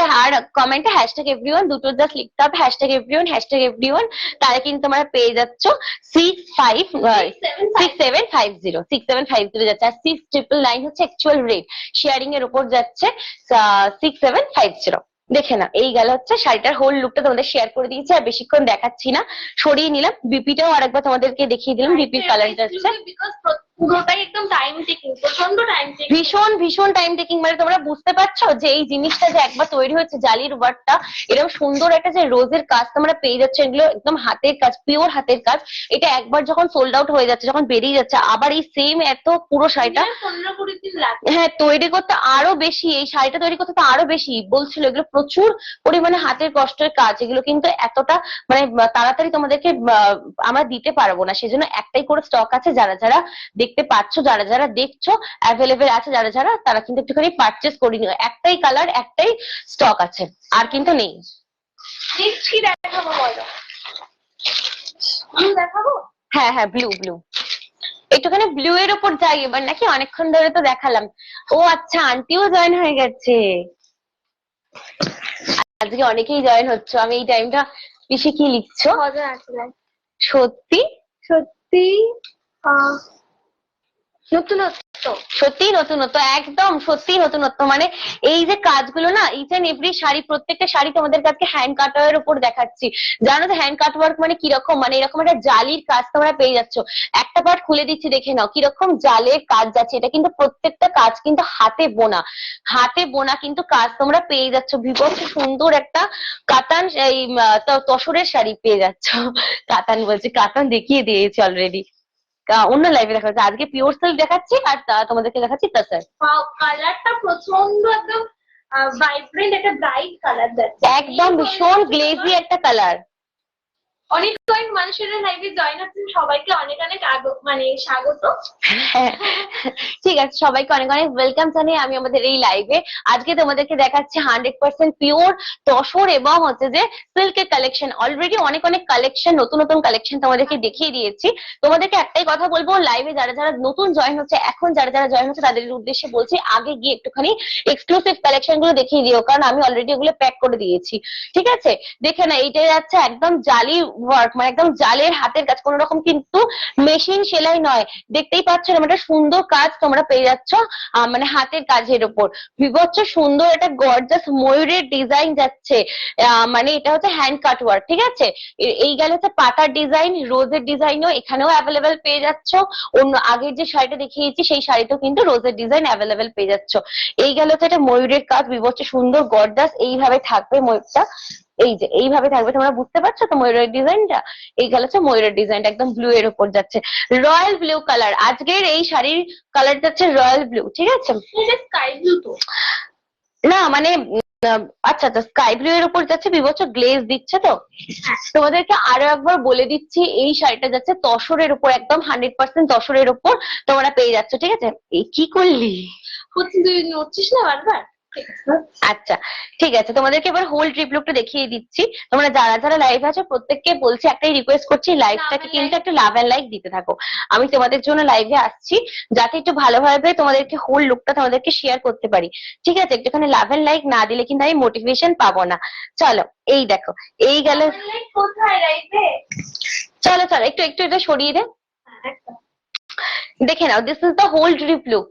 কমেন্টে হ্যাশট্যাগ এভরিওয়ান দুটো জাস্ট লিখতে হবে, হ্যাশট্যাগ এভরিওয়ান, তাহলে কিন্তু তোমরা পেয়ে যাচ্ছ 6750 যাচ্ছে, আর 6999 হচ্ছে অ্যাকচুয়াল রেট, শেয়ারিং এর উপর যাচ্ছে 6750। দেখে না, এই গেল হচ্ছে শাড়িটার হোল লুকটা তোমাদের শেয়ার করে দিয়েছি, আর বেশিক্ষণ দেখাচ্ছি না, সরিয়ে নিলাম। বিপিটাও আরেকবার তোমাদেরকে দেখিয়ে দিলাম, বিপির কালার যাচ্ছে পুরোটাই একদম টাইম টেকিং, প্রচন্ড টাইম টেকিং, ভীষণ টাইম টেকিং। মানে তোমরা বুঝতে পারছো যে এই জিনিসটা যে একবার তৈরি হচ্ছে, জালির ওয়ার্কটা এরকম সুন্দর একটা যে রোজের কাজ তোমরা পেয়ে যাচ্ছ, এগুলো একদম হাতের কাজ, পিওর হাতের কাজ। এটা একবার যখন সোল্ড আউট হয়ে যাচ্ছে, যখন বেরিয়ে যাচ্ছে, আবার এই সেম এত পুরো শাড়িটা 15-20 দিন লাগে, হ্যাঁ তৈরি করতে আরো বেশি, এই শাড়িটা তৈরি করতে তো আরো বেশি বলছিল। এগুলো প্রচুর পরিমাণে হাতের কষ্টের কাজ, এগুলো কিন্তু এতটা মানে তাড়াতাড়ি তোমাদেরকে আমরা দিতে পারবো না, সেজন্য একটাই করে স্টক আছে। যারা যারা দেখতে পাচ্ছ, যারা যারা দেখছো, অ্যাভেলেবেল আছে যারা যারা, তারা কিন্তু একটুখানি পারচেস করে নিও। একটাই কালার, একটাই স্টক আছে, আর কিন্তু নেই। কি দেখাবো বলো? ব্লু দেখাবো? হ্যাঁ ব্লু একটুখানি ব্লু এর উপর যাই এবার নাকি, অনেকক্ষণ ধরে তো দেখালাম। ও আচ্ছা, আন্টিও জয়েন হয়ে গেছে। আজকে অনেকেই জয়েন হচ্ছে, আমি এই টাইমটা বেশি কি লিখছো? মজা আছে। সত্যি সত্যি নতুনত্ব। সত্যি নতুনত্ব, একদম সত্যি নতুনত্ব। মানে এই যে কাজগুলো না, ইচ এন্ড এভরি শাড়ি, প্রত্যেকটা শাড়ি তোমাদের কাছে হ্যান্ড কাটওয়ার উপর দেখাচ্ছি। জানো তো হ্যান্ড কাট ওয়ার্ক মানে কিরকম, মানে এরকম একটা জালির কাজ তোমরা পেয়ে যাচ্ছ। একটা পার্ট খুলে দিচ্ছি, দেখে নাও কিরকম জালের কাজ যাচ্ছে। এটা কিন্তু প্রত্যেকটা কাজ কিন্তু হাতে বোনা, হাতে বোনা কিন্তু কাজ তোমরা পেয়ে যাচ্ছ। বিভৎস সুন্দর একটা কাতান, এই তসরের শাড়ি পেয়ে যাচ্ছ। কাতান বলছি, কাতান দেখিয়ে দিয়েছি অলরেডি, অন্য লাইভে দেখা যাচ্ছে। আজকে পিওর সিল্ক দেখাচ্ছি আর তোমাদেরকে দেখাচ্ছি তাসার। কালারটা প্রচন্ড একদম ভাইব্রেন্ট, একটা ব্রাইট কালার যাচ্ছে, একদম ভীষণ গ্লেজি একটা কালার। অনেক অনেক মানুষের লাইভে জয়েন হচ্ছেন, সবাইকে অনেক অনেক মানে স্বাগত। ঠিক আছে, সবাইকে অনেক অনেক ওয়েলকাম জানিয়ে আমি আমাদের এই লাইভে আজকে তোমাদেরকে দেখাচ্ছি 100% পিওর তসর এবং হচ্ছে যে সিল্কের কালেকশন। অলরেডি অনেক অনেক কালেকশন, নতুন নতুন কালেকশন তোমাদেরকে দেখিয়ে দিয়েছি। তোমাদেরকে একটাই কথা বলবো, লাইভে যারা যারা নতুন জয়েন হচ্ছে, এখন যারা যারা জয়েন হচ্ছে তাদের উদ্দেশ্যে বলছি, আগে গিয়ে একটুখানি এক্সক্লুসিভ কালেকশন গুলো দেখিয়ে দিও, কারণ আমি অলরেডি ওগুলো প্যাক করে দিয়েছি। ঠিক আছে, দেখে না, এইটাই যাচ্ছে একদম জালি ওয়ার্ক, মানে একদম জালের হাতের কাজ, কোন রকম কিন্তু মেশিন সেলাই নয়। দেখতেই পাচ্ছ এরকম একটা সুন্দর কাজ তোমরা পেয়ে যাচ্ছ, মানে হাতের কাজের উপর। বিভৎস সুন্দর একটা গর্জাস ময়ূরের ডিজাইন যাচ্ছে, মানে এটা হচ্ছে হ্যান্ড কাট ওয়ার্ক। ঠিক আছে, এই গেল হচ্ছে পাতার ডিজাইন, রোজের ডিজাইনও এখানেও অ্যাভেলেবেল পেয়ে যাচ্ছ। অন্য আগের যে শাড়িটা দেখিয়েছি সেই শাড়িতেও কিন্তু রোজের ডিজাইন অ্যাভেলেবেল পেয়ে যাচ্ছ। এই গেল হচ্ছে একটা ময়ূরের কাজ, বিভৎস সুন্দর গর্জাস। এইভাবে থাকবে ময়ূরটা, এই যে এইভাবে থাকবে, তোমরা বুঝতে পারছো তো ময়ূরের ডিজাইনটা। এই গেল হচ্ছে ময়ূরের ডিজাইনটা, একদম ব্লু এর উপর যাচ্ছে, রয়্যাল ব্লু কালার। আজকের এই শাড়ির কালার যাচ্ছে রয়্যাল ব্লু। ঠিক আছে, স্কাই ব্লু তো না মানে আচ্ছা আচ্ছা, স্কাই ব্লু এর উপর যাচ্ছে, বিভৎস গ্লেজ দিচ্ছে। তো তোমাদেরকে আরো একবার বলে দিচ্ছি, এই শাড়িটা যাচ্ছে তসরের উপর, একদম 100% তসরের উপর তোমরা পেয়ে যাচ্ছ। ঠিক আছে, এই কি করলি, তুই নড়ছিস না বারবার। আচ্ছা ঠিক আছে, তোমাদেরকে এবার হোল ট্রিপ লুকটা দেখিয়ে দিচ্ছি। তোমরা যারা যারা লাইভ আছো প্রত্যেককে বলছি, একটাই রিকোয়েস্ট করছি, লাইভটাকে কিন্তু একটা লাভ এন্ড লাইক দিতে থাকো। আমি তোমাদের জন্য লাইভে আসছি যাতে একটু ভালোভাবে তোমাদেরকে হোল লুকটা তোমাদেরকে শেয়ার করতে পারি। ঠিক আছে, একটুখানি লাভ এন্ড লাইক না দিলে কিন্তু আমি মোটিভেশন পাবো না। চলো, এই দেখো, এই গেল। কোথায় লাইভে? চলো চলো, একটু একটু এটা সরিয়ে দে, দেখে নাও। This is the whole trip look.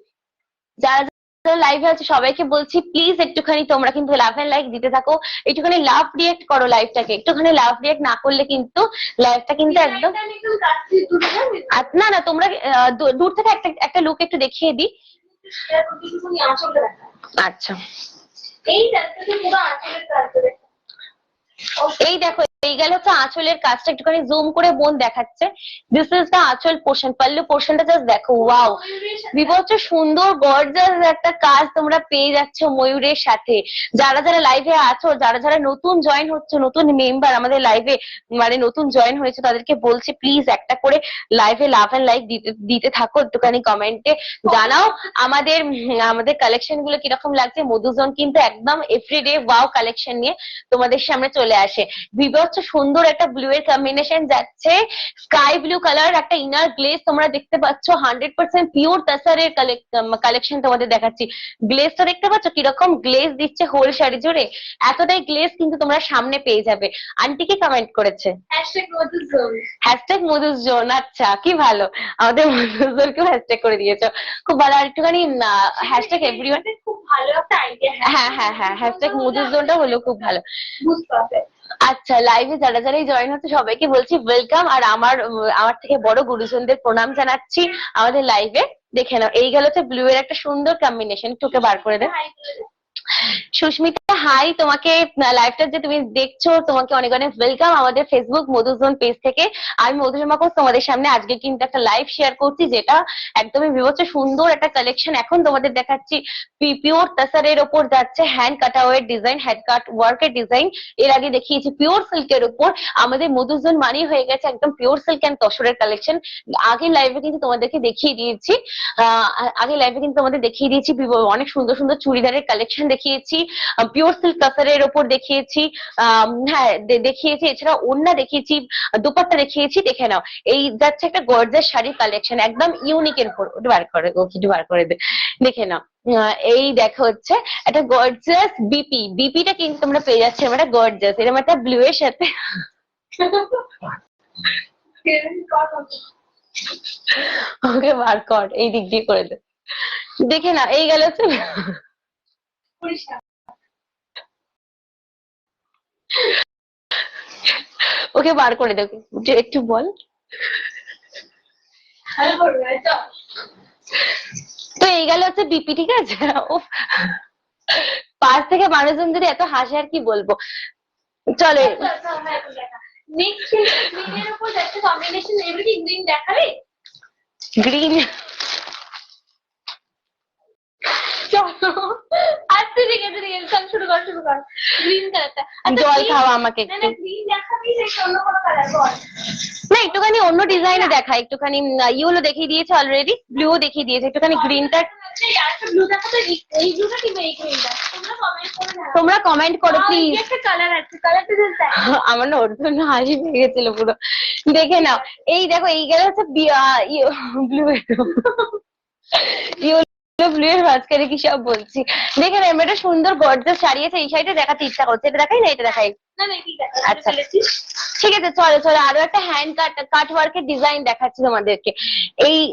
যারা লাইভে আছে সবাইকে বলছি, প্লিজ একটুখানি তোমরা কিন্তু লাভ এন্ড লাইক দিতে থাকো, একটুখানি লাভ রিয়েক্ট করো লাইভটাকে। একটুখানি লাভ রিয়েক্ট না করলে কিন্তু লাইভটা কিন্তু একদম, না না তোমরা দূর থেকে একটা একটা লুক একটু দেখিয়ে দিই। আচ্ছা, এই পুরো আঁচলের কাজ। এই দেখো, এই গেল হচ্ছে আঁচলের কাজটা, একটুখানি জুম করে বোন দেখাচ্ছে। দিস ইজ দ্য আঁচল পোর্শন, পাল্লু পোর্শনটা জাস্ট দেখো, ওয়াও, বিভৎস সুন্দর গর্জাস একটা কাজ তোমরা পেয়ে যাচ্ছ ময়ূরের সাথে। যারা যারা লাইভে আছো, যারা যারা নতুন জয়েন হচ্ছে, নতুন মেম্বার আমাদের লাইভে মানে নতুন জয়েন হয়েছে, তাদেরকে বলছি প্লিজ একটা করে লাইভে লাভ এন্ড লাইক দিতে থাকো। একটুখানি কমেন্টে জানাও আমাদের আমাদের কালেকশন গুলো কিরকম লাগছে। মধুজন কিন্তু একদম এভরিডে ওয়াও কালেকশন নিয়ে তোমাদের সামনে চলে আসে। বিভৎস সুন্দর একটা ব্লু এর কম্বিনেশন যাচ্ছে, স্কাই ব্লু কালার, একটা ইনার গ্লেজ তোমরা দেখতে পাচ্ছ, 100% পিওর তাসারের কালেকশন তোমাদের দেখাচ্ছি। গ্লেজটা দেখতে পাচ্ছ কিরকম গ্লেজ দিচ্ছে হোল শাড়ি জুড়ে, এতটাই গ্লেজ কিন্তু তোমরা সামনে পেয়ে যাবে। আন্টি কি কমেন্ট করেছে? হ্যাশট্যাগ মধুজন। আচ্ছা, কি ভালো, আমাদের মধুজনকেও হ্যাশট্যাগ করে দিয়েছো, খুব ভালো। আর একটুখানি হ্যাশট্যাগ এভরিওয়ান, খুব ভালো একটা আইডিয়া। হ্যাঁ হ্যাঁ হ্যাঁ, হ্যাশট্যাগ মধুজনটা হলো খুব ভালো। আচ্ছা, লাইভে যারা যারাই জয়েন হচ্ছে সবাইকে বলছি ওয়েলকাম, আর আমার থেকে বড় গুরুজনদের প্রণাম জানাচ্ছি আমাদের লাইভে। দেখে নাও, এই গেল হচ্ছে ব্লু এর একটা সুন্দর কম্বিনেশন, চোখে বার করে দেয়। সুস্মিতা হাই, তোমাকে লাইভটা যে তুমি দেখছো তোমাকে অনেক অনেক ওয়েলকাম আমাদের ফেসবুক মধুজন পেজ থেকে। আমি মধুরিমা কোচ তোমাদের সামনে আজকে কিন্তু একটা লাইভ শেয়ার করছি, যেটা একদমই বিভৎস সুন্দর একটা কালেকশন এখন তোমাদের দেখাচ্ছি। পিওর তাসারের ওপর যাচ্ছে হ্যান্ড কাটাওয়ের ডিজাইন, হ্যান্ড কাট ওয়ার্কের ডিজাইন। এর আগে দেখিয়েছি পিওর সিল্কের উপর, আমাদের মধুজন মানেই হয়ে গেছে একদম পিওর সিল্ক অ্যান্ড তসরের কালেকশন। আগের লাইভে কিন্তু তোমাদেরকে দেখিয়ে দিয়েছি, আগের লাইভে কিন্তু তোমাদের দেখিয়ে দিয়েছি অনেক সুন্দর সুন্দর চুড়িদারের কালেকশন দেখিয়েছি, পিওর পিওর সিল্ক কাসারের ওপর দেখিয়েছি, হ্যাঁ দেখিয়েছি, এছাড়া ওড়না দেখিয়েছি, দুপাট্টা দেখিয়েছি। দেখে নাও, এই যাচ্ছে একটা গর্জাস শাড়ির কালেকশন, একদম ইউনিকের উপর। ওটা বার করে, ওকে একটু বার করে দে। দেখে নাও, এই দেখো হচ্ছে একটা গর্জাস বিপিটা কিন্তু তোমরা পেয়ে যাচ্ছে একটা গর্জাস, এরকম একটা ব্লু এর সাথে। ওকে বার কর, এই দিক দিয়ে করে দে। দেখে না, এই গেল হচ্ছে ওকে বার করে দে, একটু বল। তো এই গেল হচ্ছে বিপি, ঠিক আছে। ও পাশ থেকে মানুষজন যদি এত হাসে আর কি বলবো। চলে নেক্সট গ্রিনের উপর যাচ্ছে কম্বিনেশন, এভরিথিং গ্রিন দেখাবে। গ্রিন, আচ্ছা ঠিক আছে ঠিক আছে, চল শুরু কর গ্রিন কালারটা। জল খাওয়া আমাকে না একটু। না, গ্রিন দেখাবি নাকি অন্য কোনো কালার বল? না, একটুখানি অন্য ডিজাইনে দেখা, একটুখানি ইয়েলো দেখিয়ে দিয়েছে অলরেডি, ব্লু দেখিয়ে দিয়েছে, একটুখানি গ্রিনটা। আরেকটা ব্লু দেখাতে, এই ব্লুটা কিংবা এই গ্রিনটা তোমরা কমেন্ট করে জানাও। তোমরা কমেন্ট করো এই প্লিজ। একটা কালার আছে, কালারটা জাস্ট দেখো। আমার না ওর জন্য হাসি পেয়ে গেছিল পুরো। দেখে নাও, এই দেখো, এই গেল হচ্ছে ব্লু ব্লু এর মাঝখানে কি সব বলছি। দেখে নাও, একটা সুন্দর গর্জাস শাড়ি আছে, এই শাড়িটা দেখাতে ইচ্ছা করছে। এটা দেখাই না, এটা দেখাই। না না, ঠিক আছে আচ্ছা ঠিক আছে, চলো চলো, আরো একটা হ্যান্ড কাট ওয়ার্কের ডিজাইন দেখাচ্ছি তোমাদেরকে।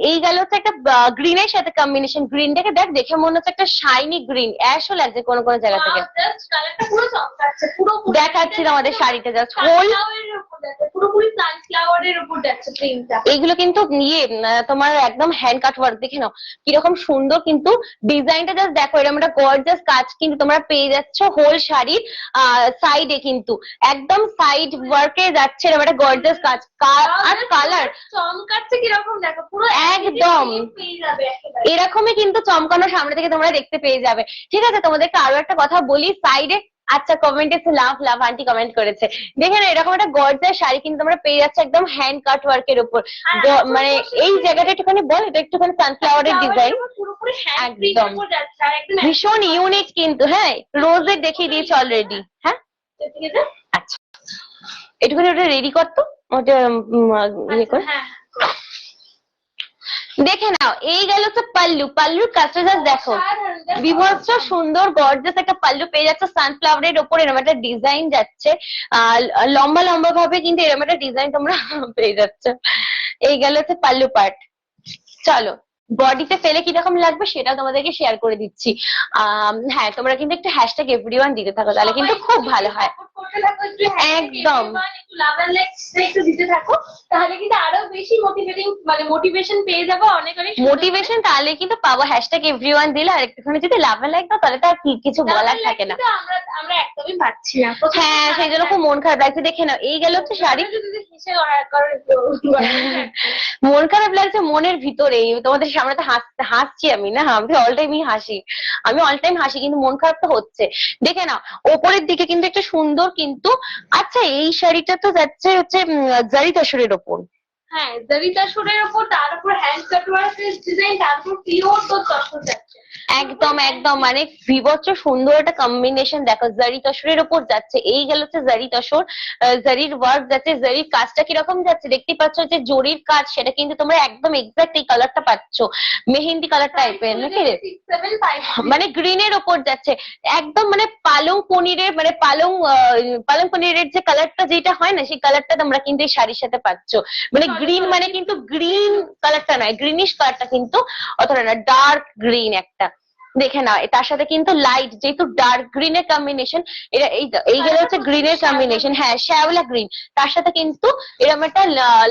এই গেল হচ্ছে একটা গ্রিনের সাথে কম্বিনেশন। গ্রিনটাকে দেখ, দেখে মনে হচ্ছে একটা শাইনি গ্রিন, অ্যাশও লাগছে কোন কোন জায়গা থেকে। জাস্ট কালারটা পুরো চমকাচ্ছে, পুরো দেখাচ্ছি তোমাদের শাড়িটা, জাস্ট হোল সানফ্লাওয়ারের উপর যাচ্ছে, পুরোপুরি সানফ্লাওয়ারের উপর যাচ্ছে প্রিন্টটা। এইগুলো কিন্তু ইয়ে তোমার একদম হ্যান্ড কাট ওয়ার্ক। দেখে নাও কিরকম সুন্দর, কিন্তু ডিজাইনটা জাস্ট দেখো, এরকম একটা গর্জাস কাজ কিন্তু তোমরা পেয়ে যাচ্ছ হোল শাড়ির সাইডে, কিন্তু একদম সাইড ওয়ার্কে যাচ্ছে এরকম একটা গর্জাস কাজ। আর কালার চমকাচ্ছে কিরকম দেখো, পুরো একদম পেয়ে যাবে একেবারে। এরকমই কিন্তু চমকানো সামনে থেকে তোমরা দেখতে পেয়ে যাবে। ঠিক আছে, তোমাদেরকে আরো একটা কথা বলি, সাইডে আচ্ছা কমেন্ট এসে লাভ আন্টি কমেন্ট করেছে। দেখে না, এরকম একটা গর্জাস শাড়ি কিন্তু তোমরা পেয়ে যাচ্ছে একদম হ্যান্ড কাট ওয়ার্কের উপর। মানে এই জায়গাটা একটুখানি বল, এটা একটুখানি সানফ্লাওয়ারের ডিজাইন, পুরোপুরি হ্যান্ড একদম প্রিন্টের উপর যাচ্ছে, আর একদম ভীষণ ইউনিক কিন্তু। হ্যাঁ, রোজের দেখিয়ে দিয়েছে অলরেডি। হ্যাঁ ঠিক আছে। আচ্ছা, একটুখানি ওটা রেডি করতো, ওটা ইয়ে করে। হ্যাঁ দেখে নাও, এই গেল হচ্ছে পাল্লুর কাজটা জাস্ট দেখো, বিভৎস সুন্দর গর্জাস একটা পাল্লু পেয়ে যাচ্ছে। সানফ্লাওয়ারের ওপর এরকম একটা ডিজাইন যাচ্ছে, লম্বা লম্বা ভাবে কিন্তু এরকম একটা ডিজাইন তোমরা পেয়ে যাচ্ছে। এই গেল হচ্ছে পাল্লু পার্ট। চলো, বডিতে ফেলে কিরকম লাগবে সেটা তোমাদেরকে শেয়ার করে দিচ্ছি। হ্যাঁ, তোমরা কিন্তু একটু হ্যাশট্যাগ এভরিওয়ান দিতে থাকো, তাহলে কিন্তু খুব ভালো হয়। একদম একটু লাভ এন্ড লাইক একটু দিতে থাকো, তাহলে কিন্তু আরো বেশি মোটিভেশন পেয়ে যাবো, অনেক অনেক মোটিভেশন তাহলে কিন্তু পাবো। হ্যাশট্যাগ এভরিওয়ান দিলে আর একটুখানি যদি লাভ এন্ড লাইক দাও, তাহলে তো আর কিছু বলার থাকে না। আমরা একদমই পাচ্ছি না। হ্যাঁ, সেই জন্য খুব মন খারাপ লাগছে। দেখে নাও, এই গেল হচ্ছে শাড়ি। মন খারাপ লাগছে মনের ভিতরে, তোমাদের সামনে তো হাসছি আমি, না আমি অল টাইমই হাসি, আমি অল টাইম হাসি, কিন্তু মন খারাপ তো হচ্ছে। দেখে নাও, ওপরের দিকে কিন্তু একটা সুন্দর কিন্তু। আচ্ছা, এই শাড়িটা তো যাচ্ছে হচ্ছে জারি তসরের ওপর। হ্যাঁ, জারি তসরের উপর, তার উপর হ্যান্ড কাট ওয়ার্কের ডিজাইন, তারপর পিওর তো তসর যাচ্ছে। একদম একদম, মানে বিভৎস সুন্দর একটা কম্বিনেশন। দেখো, জারি তসরের উপর যাচ্ছে, এই গেল হচ্ছে জারি তসর, জারির ওয়ার্ক যাচ্ছে। জারির কাজটা কিরকম যাচ্ছে দেখতে পাচ্ছ, যে জরির কাজ, সেটা কিন্তু তোমরা একদম এক্সাক্ট এই কালারটা পাচ্ছ, মেহেন্দি কালার টাইপের নাকি রে, মানে গ্রিনের ওপর যাচ্ছে একদম, মানে পালং পনিরের, মানে পালং পনিরের যে কালারটা যেটা হয় না, সেই কালারটা তোমরা কিন্তু এই শাড়ির সাথে পাচ্ছ। মানে গ্রিন, মানে কিন্তু গ্রিন কালারটা নয়, গ্রিনিশ কালারটা কিন্তু অতটা না, ডার্ক গ্রিন একটা। দেখে নাও, তার সাথে কিন্তু লাইট, যেহেতু ডার্ক গ্রিনের কম্বিনেশন, এটা এই গেলে হচ্ছে গ্রিনের কম্বিনেশন। হ্যাঁ, শ্যাওলা গ্রিন, তার সাথে কিন্তু এরকম একটা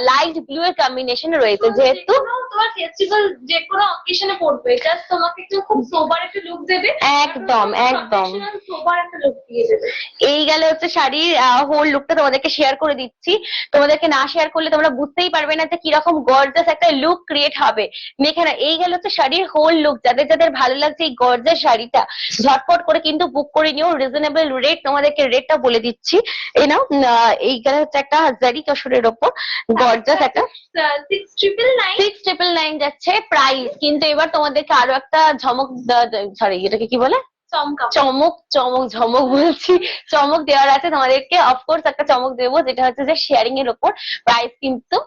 লাইট ব্লু এর কম্বিনেশন রয়েছে, যেহেতু তোমার ফেস্টিভ্যাল যে কোনো অকেশনে পড়বে, জাস্ট তোমাকে একটু খুব সোবার একটা লুক দেবে। একদম একদম সোবার একটা লুক দিয়ে দেবে। এই গেলে হচ্ছে শাড়ির হোল লুকটা তোমাদেরকে শেয়ার করে দিচ্ছি। তোমাদেরকে না শেয়ার করলে তোমরা বুঝতেই পারবে না যে কিরকম গর্জাস একটা লুক ক্রিয়েট হবে। দেখে না, এই গেল হচ্ছে শাড়ির হোল লুক। যাদের যাদের ভালো লাগছে এই গর্জাস শাড়িটা, ঝটপট করে কিন্তু বুক করে নিও। রিজনেবল রেট, তোমাদেরকে রেটটা বলে দিচ্ছি। এই নাও, এই গেলে হচ্ছে একটা জারি তসরের ওপর গর্জাস একটা 6,999 যাচ্ছে প্রাইস। কিন্তু এবার তোমাদেরকে আরো একটা ঝমক, সরি এটাকে কি বলে, চমক চমক ঝমক বলছি, চমক দেওয়ার আছে তোমাদেরকে। অফকোর্স একটা চমক দেবো, যেটা হচ্ছে যে শেয়ারিং এর ওপর। প্রাইস কিন্তু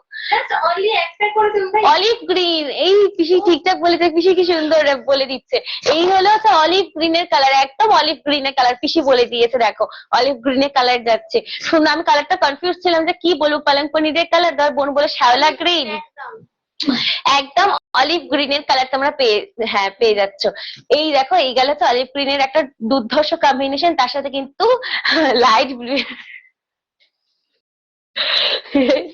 অনলি একটা করে তুমি অলিভ গ্রিন। এই পিসি ঠিকঠাক বলেছে, পিসি কি সুন্দর বলে দিচ্ছে। এই হলো অলিভ গ্রিনের কালার, একদম অলিভ গ্রিনের কালার। পিসি বলে দিয়েছে, দেখো অলিভ গ্রিনের কালার যাচ্ছে। শুনে আমি কালারটা কনফিউজ ছিলাম যে কি বলবো, পালং পনিরের কালার, ধর বোন বলে শ্যাওলা গ্রিন। একদম অলিভ গ্রিনের কালার তোমরা পেয়ে যাচ্ছ। এই দেখো, এই গেল তো অলিভ গ্রিনের একটা দুর্ধর্ষ কম্বিনেশন, তার সাথে কিন্তু লাইট ব্লু।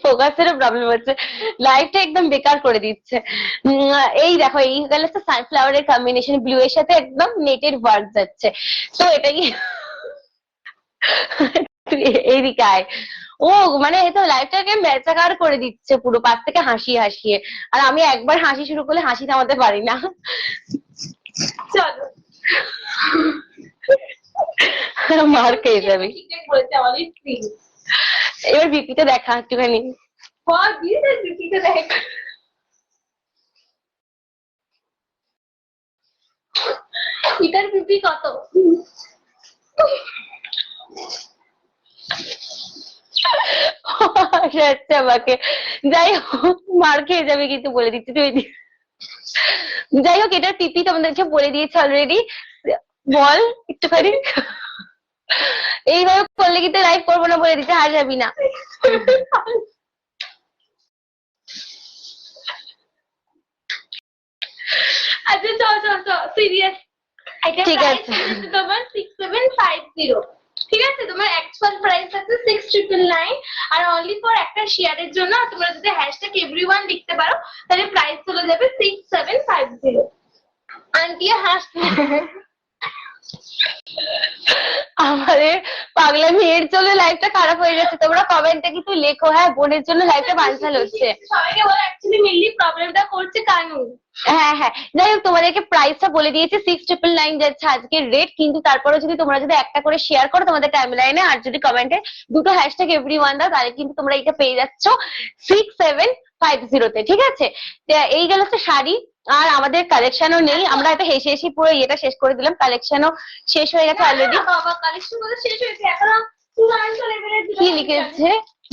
ফোকাসেরও প্রবলেম হচ্ছে, লাইটটা একদম বেকার করে দিচ্ছে। এই দেখো, এই গেল তো সানফ্লাওয়ারের কম্বিনেশন, ব্লু এর সাথে একদম নেটের ওয়ার্ক যাচ্ছে। তো এটা কি এইদিকে আয়। ও মানে এই তো লাইফটাকে ম্যাচাকার করে দিচ্ছে পুরো, পাশ থেকে হাসিয়ে হাসিয়ে। আর আমি একবার হাসি শুরু করলে হাসি থামাতে পারি না। চলো মার খেয়ে যাবে। ঠিকঠাক বলেছে অলিভ গ্রিন। এবার বিপিটা দেখা একটুখানি। বিপিটা দেখ। এটার বিপি কত? হাসাচ্ছে আমাকে। যাই হোক, মার খেয়ে যাবে কিন্তু বলে দিচ্ছি তুমি। যাই হোক, এটার পিপি তোমাদেরকে বলে দিয়েছে অলরেডি। বল একটুখানি। এইভাবে করলে কিন্তু লাইভ করবো না বলে দিতে, আর যাবি না। আচ্ছা চল সিরিয়াস। ঠিক আছে। তোমার 6750। ঠিক আছে, তোমার অ্যাকচুয়াল প্রাইস আছে 6999, আর অনলি ফর একটা শেয়ারের জন্য তোমরা যদি হ্যাশট্যাগ এভরিওয়ান লিখতে পারো তাহলে প্রাইস চলে যাবে 6750। আন্টি হাসছে। আমাদের পাগলামি এর জন্য লাইফটা খারাপ হয়ে যাচ্ছে। তোমরা কমেন্টে কিন্তু লেখো, হ্যাঁ বোনের জন্য লাইফটা বানচাল হচ্ছে। সবাইকে বলো অ্যাকচুয়ালি মেইনলি প্রবলেমটা করছে কানু। হ্যাঁ হ্যাঁ, যাই হোক তোমাদেরকে প্রাইসটা বলে দিয়েছি, 6999 যাচ্ছে আজকের রেট। কিন্তু তারপরে তোমরা যদি একটা করে শেয়ার করো তোমাদের টাইম লাইনে, আর যদি কমেন্টে দুটো হ্যাশট্যাগ এভরিওয়ান দাও, তাহলে কিন্তু তোমরা এটা পেয়ে যাচ্ছ 6750 তে। ঠিক আছে, এই গেল তো শাড়ি। আর আমাদের কালেকশনও নেই, আমরা এটা হেসে হেসে পুরো ইয়েটা শেষ করে দিলাম। কালেকশনও শেষ হয়ে গেছে অলরেডি। বাবা কালেকশন গুলো শেষ হয়েছে, এখনো 200 লেভেলের কি লিখেছে,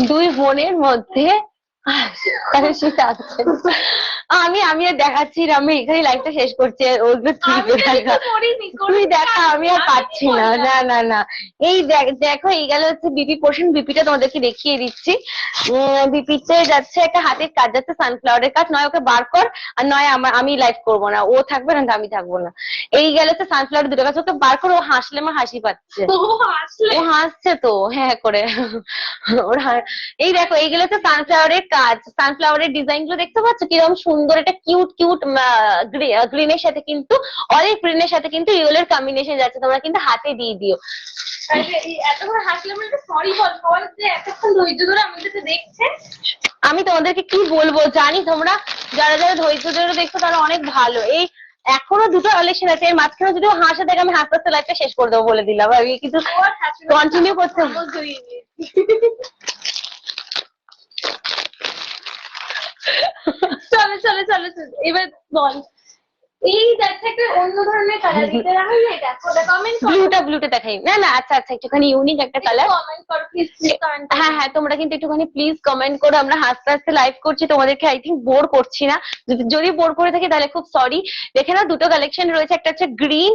দুই বোনের মধ্যে সেটা আছে। আমি আর দেখাচ্ছি না, আমি এখানে লাইভটা শেষ করছি। ওগুলো তুই দেখা, আমি আর পাচ্ছি না। না না না, এই দেখো, এই গেল হচ্ছে বিপি পোর্শন। বিপিটা তোমাদেরকে দেখিয়ে দিচ্ছি। বিপিতে যাচ্ছে একটা হাতের কাজ যাচ্ছে, সানফ্লাওয়ারের কাজ। নয় ওকে বার কর, আর নয় আমি লাইভ করবো না। ও থাকবে না, আমি থাকবো না। এই গেল হচ্ছে সানফ্লাওয়ার দুটো কাজ। ওকে বার করে, ও হাসলে আমার হাসি পাচ্ছে। ও হাসছে তো হ্যাঁ করে। ওর এই দেখো, এইগুলো হচ্ছে সানফ্লাওয়ারের কাজ। সানফ্লাওয়ারের ডিজাইন গুলো দেখতে পাচ্ছ কিরকম সুন্দর। এটা কিউট কিউট গ্রিনের সাথে কিন্তু অলিভ গ্রিনের সাথে কিন্তু ইয়েলোর কম্বিনেশন যাচ্ছে। তোমরা কিন্তু হাতে দিয়ে দিও। এতক্ষণ হাসলে বলতে সরি বল যে এতক্ষণ ধৈর্য ধরে আমাদেরকে দেখছে। আমি তোমাদেরকে কি বলবো, জানি তোমরা যারা যারা ধৈর্য ধরে দেখছো তারা অনেক ভালো। এই এখনো দুটো কালেকশন আছে, এর মাঝখানে যদি হাসা দেখে আমি হাসতে হাসতে লাইফটা শেষ করে দেবো বলে দিলাম। আমি কিন্তু কন্টিনিউ করতে চলো এবার বল। এই যাচ্ছে একটা অন্য ধরনের কালার দিতে রাখো, এটা কমেন্ট করো। ব্লুটা দেখাই না না। আচ্ছা একটুখানি ইউনিক একটা কালার। কমেন্ট করো প্লিজ, কমেন্ট। হ্যাঁ, তোমরা কিন্তু একটুখানি প্লিজ কমেন্ট করো। আমরা হাসতে হাসতে লাইভ করছি, তোমাদেরকে আই থিঙ্ক বোর করছি না। যদি বোর করে থাকি তাহলে খুব সরি। দেখে না, দুটো কালেকশন রয়েছে। একটা হচ্ছে গ্রিন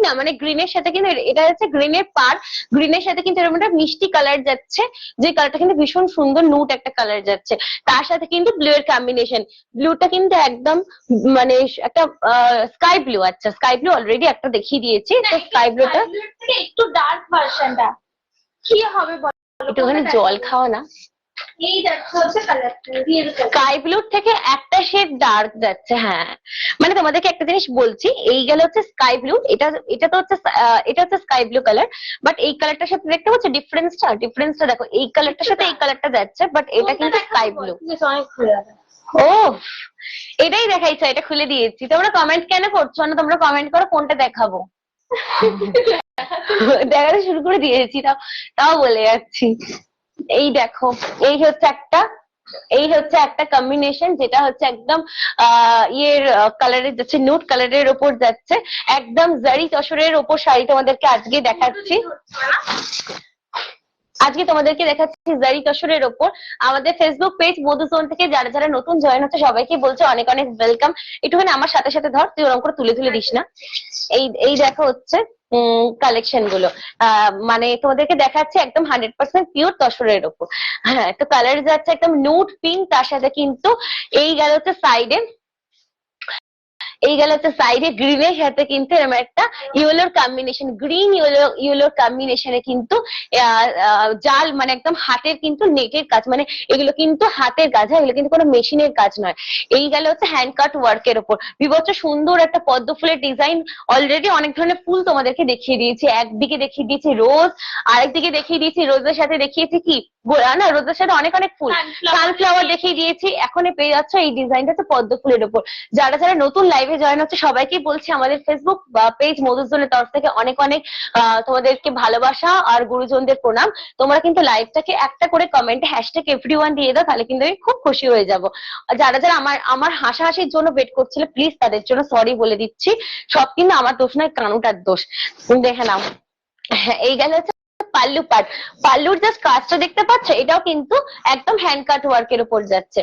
না মানে গ্রিনের সাথে কিন্তু এটা হচ্ছে গ্রিনের পার। গ্রিনের সাথে কিন্তু এরকম একটা মিষ্টি কালার যাচ্ছে, যে কালারটা কিন্তু ভীষণ সুন্দর নুট একটা কালার যাচ্ছে। তার সাথে কিন্তু ব্লু এর কম্বিনেশন। ব্লুটা কিন্তু একদম মানে একটা স্কাই ব্লু। আচ্ছা, স্কাই ব্লু অলরেডি একটা দেখিয়ে দিয়েছি। তো স্কাই ব্লুটা একটু ডার্ক ভার্সনটা কি হবে বলো? একটুখানি জল খাওয়া না। এই যাচ্ছে হচ্ছে কালারটা রিয়েল কালার। স্কাই ব্লুর থেকে একটা শেড ডার্ক যাচ্ছে। হ্যাঁ, মানে তোমাদেরকে একটা জিনিস বলছি, এই গেল হচ্ছে স্কাই ব্লু। এটা তো হচ্ছে এটা হচ্ছে স্কাই ব্লু কালার, বাট এই কালারটার সাথে দেখতে পাচ্ছ ডিফারেন্সটা দেখো। এই কালারটার সাথে এই কালারটা যাচ্ছে, বাট এটা কিন্তু স্কাই ব্লু। অনেক ভালো। ও, এটাই দেখাইছো, এটা খুলে দিয়েছি। তোমরা কমেন্ট কেন করছো না? তোমরা কমেন্ট করো কোনটা দেখাবো। দেখাতে শুরু করে দিয়েছি, তাও বলে যাচ্ছি। এই দেখো, এই হচ্ছে একটা, এই হচ্ছে একটা কম্বিনেশন, যেটা হচ্ছে একদম ইয়ের কালারের যাচ্ছে, নুট কালারের ওপর যাচ্ছে, একদম জারি তসরের ওপর শাড়ি তোমাদেরকে আজকে দেখাচ্ছি। আজকে তোমাদেরকে দেখাচ্ছি জারি তসরের ওপর। আমাদের ফেসবুক পেজ মধুজোন থেকে যারা যারা নতুন জয়েন হচ্ছে সবাইকে বলছে অনেক অনেক ওয়েলকাম। একটুখানি আমার সাথে সাথে ধর, তুই ওরকম করে তুলে তুলে দিস না। এই দেখো হচ্ছে কালেকশন গুলো, মানে তোমাদেরকে দেখাচ্ছে একদম 100% পিওর তসরের ওপর। হ্যাঁ, তো কালার যাচ্ছে একদম নুট পিঙ্ক, তার সাথে কিন্তু এই গেল হচ্ছে সাইডে, এই গেল হচ্ছে সাইডে গ্রিনের সাথে কিন্তু এরকম একটা ইয়েলোর কম্বিনেশন, গ্রিন ইয়েলোর কম্বিনেশনে কিন্তু জাল মানে একদম হাতের কিন্তু নেটের কাজ, মানে এগুলো কিন্তু হাতের কাজ, হ্যাঁ, এগুলো কিন্তু কোনো মেশিনের কাজ নয়। এই গেল হচ্ছে হ্যান্ড কাট ওয়ার্কের ওপর বিভৎস সুন্দর একটা পদ্ম ফুলের ডিজাইন। অলরেডি অনেক ধরনের ফুল তোমাদেরকে দেখিয়ে দিয়েছি, একদিকে দেখিয়ে দিয়েছি রোজ, আরেকদিকে দেখিয়ে দিয়েছি রোজের সাথে দেখিয়েছি কি না, রোজের সাথে অনেক অনেক ফুল, সানফ্লাওয়ার দেখিয়ে দিয়েছি। এখন পেয়ে যাচ্ছ এই ডিজাইনটা হচ্ছে পদ্ম ফুলের ওপর। যারা যারা নতুন লাইভে জয়েন হচ্ছে সবাইকে বলছি আমাদের ফেসবুক পেজ মধুজোনের তরফ থেকে অনেক অনেক তোমাদেরকে ভালোবাসা আর গুরুজনদের প্রণাম। তোমরা কিন্তু লাইভটাকে একটা করে কমেন্টে হ্যাশট্যাগ এভরিওয়ান দিয়ে দাও, তাহলে কিন্তু আমি খুব খুশি হয়ে যাব। যারা যারা আমার হাসাহাসির জন্য ওয়েট করছিল প্লিজ তাদের জন্য সরি বলে দিচ্ছি, সব কিন্তু আমার দোষ নয়, কানুটার দোষ। দেখে নাও, হ্যাঁ, এই গেল হচ্ছে পাল্লু পাট। পাল্লুর জাস্ট কাজটা দেখতে পাচ্ছ, এটাও কিন্তু একদম হ্যান্ড কাট ওয়ার্কের উপর যাচ্ছে।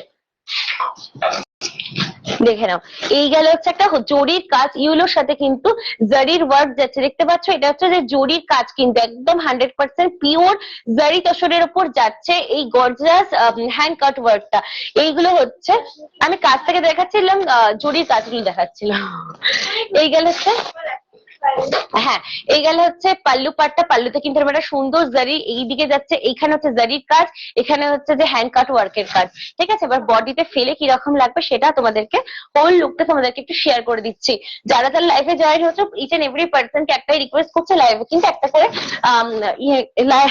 দেখে নাও, এই গেল হচ্ছে একটা জরির কাজ, ইউলোর সাথে কিন্তু জারির ওয়ার্ক যাচ্ছে, দেখতে পাচ্ছ। এটা হচ্ছে যে জরির কাজ কিন্তু একদম 100% পিওর জারি তসরের উপর যাচ্ছে এই গর্জাস হ্যান্ড কাট ওয়ার্কটা। এইগুলো হচ্ছে আমি কাজ থেকে দেখাচ্ছিলাম, জরির কাজগুলো দেখাচ্ছিলাম। এই গেল হচ্ছে, হ্যাঁ, এই গেল হচ্ছে পাল্লু পাটটা। পাল্লুতে কিন্তু একটা সুন্দর জারি এইদিকে যাচ্ছে, এইখানে হচ্ছে জারির কাজ, এখানে হচ্ছে যে হ্যান্ড কাট ওয়ার্কের কাজ, ঠিক আছে। এবার বডিতে ফেলে কিরকম লাগবে সেটা তোমাদেরকে হোল লুকটা তোমাদেরকে একটু শেয়ার করে দিচ্ছি। যারা যারা লাইভে জয়েন হচ্ছে ইচ এন্ড এভরি পার্সন কে একটাই রিকোয়েস্ট করছে, লাইভে কিন্তু একটা করে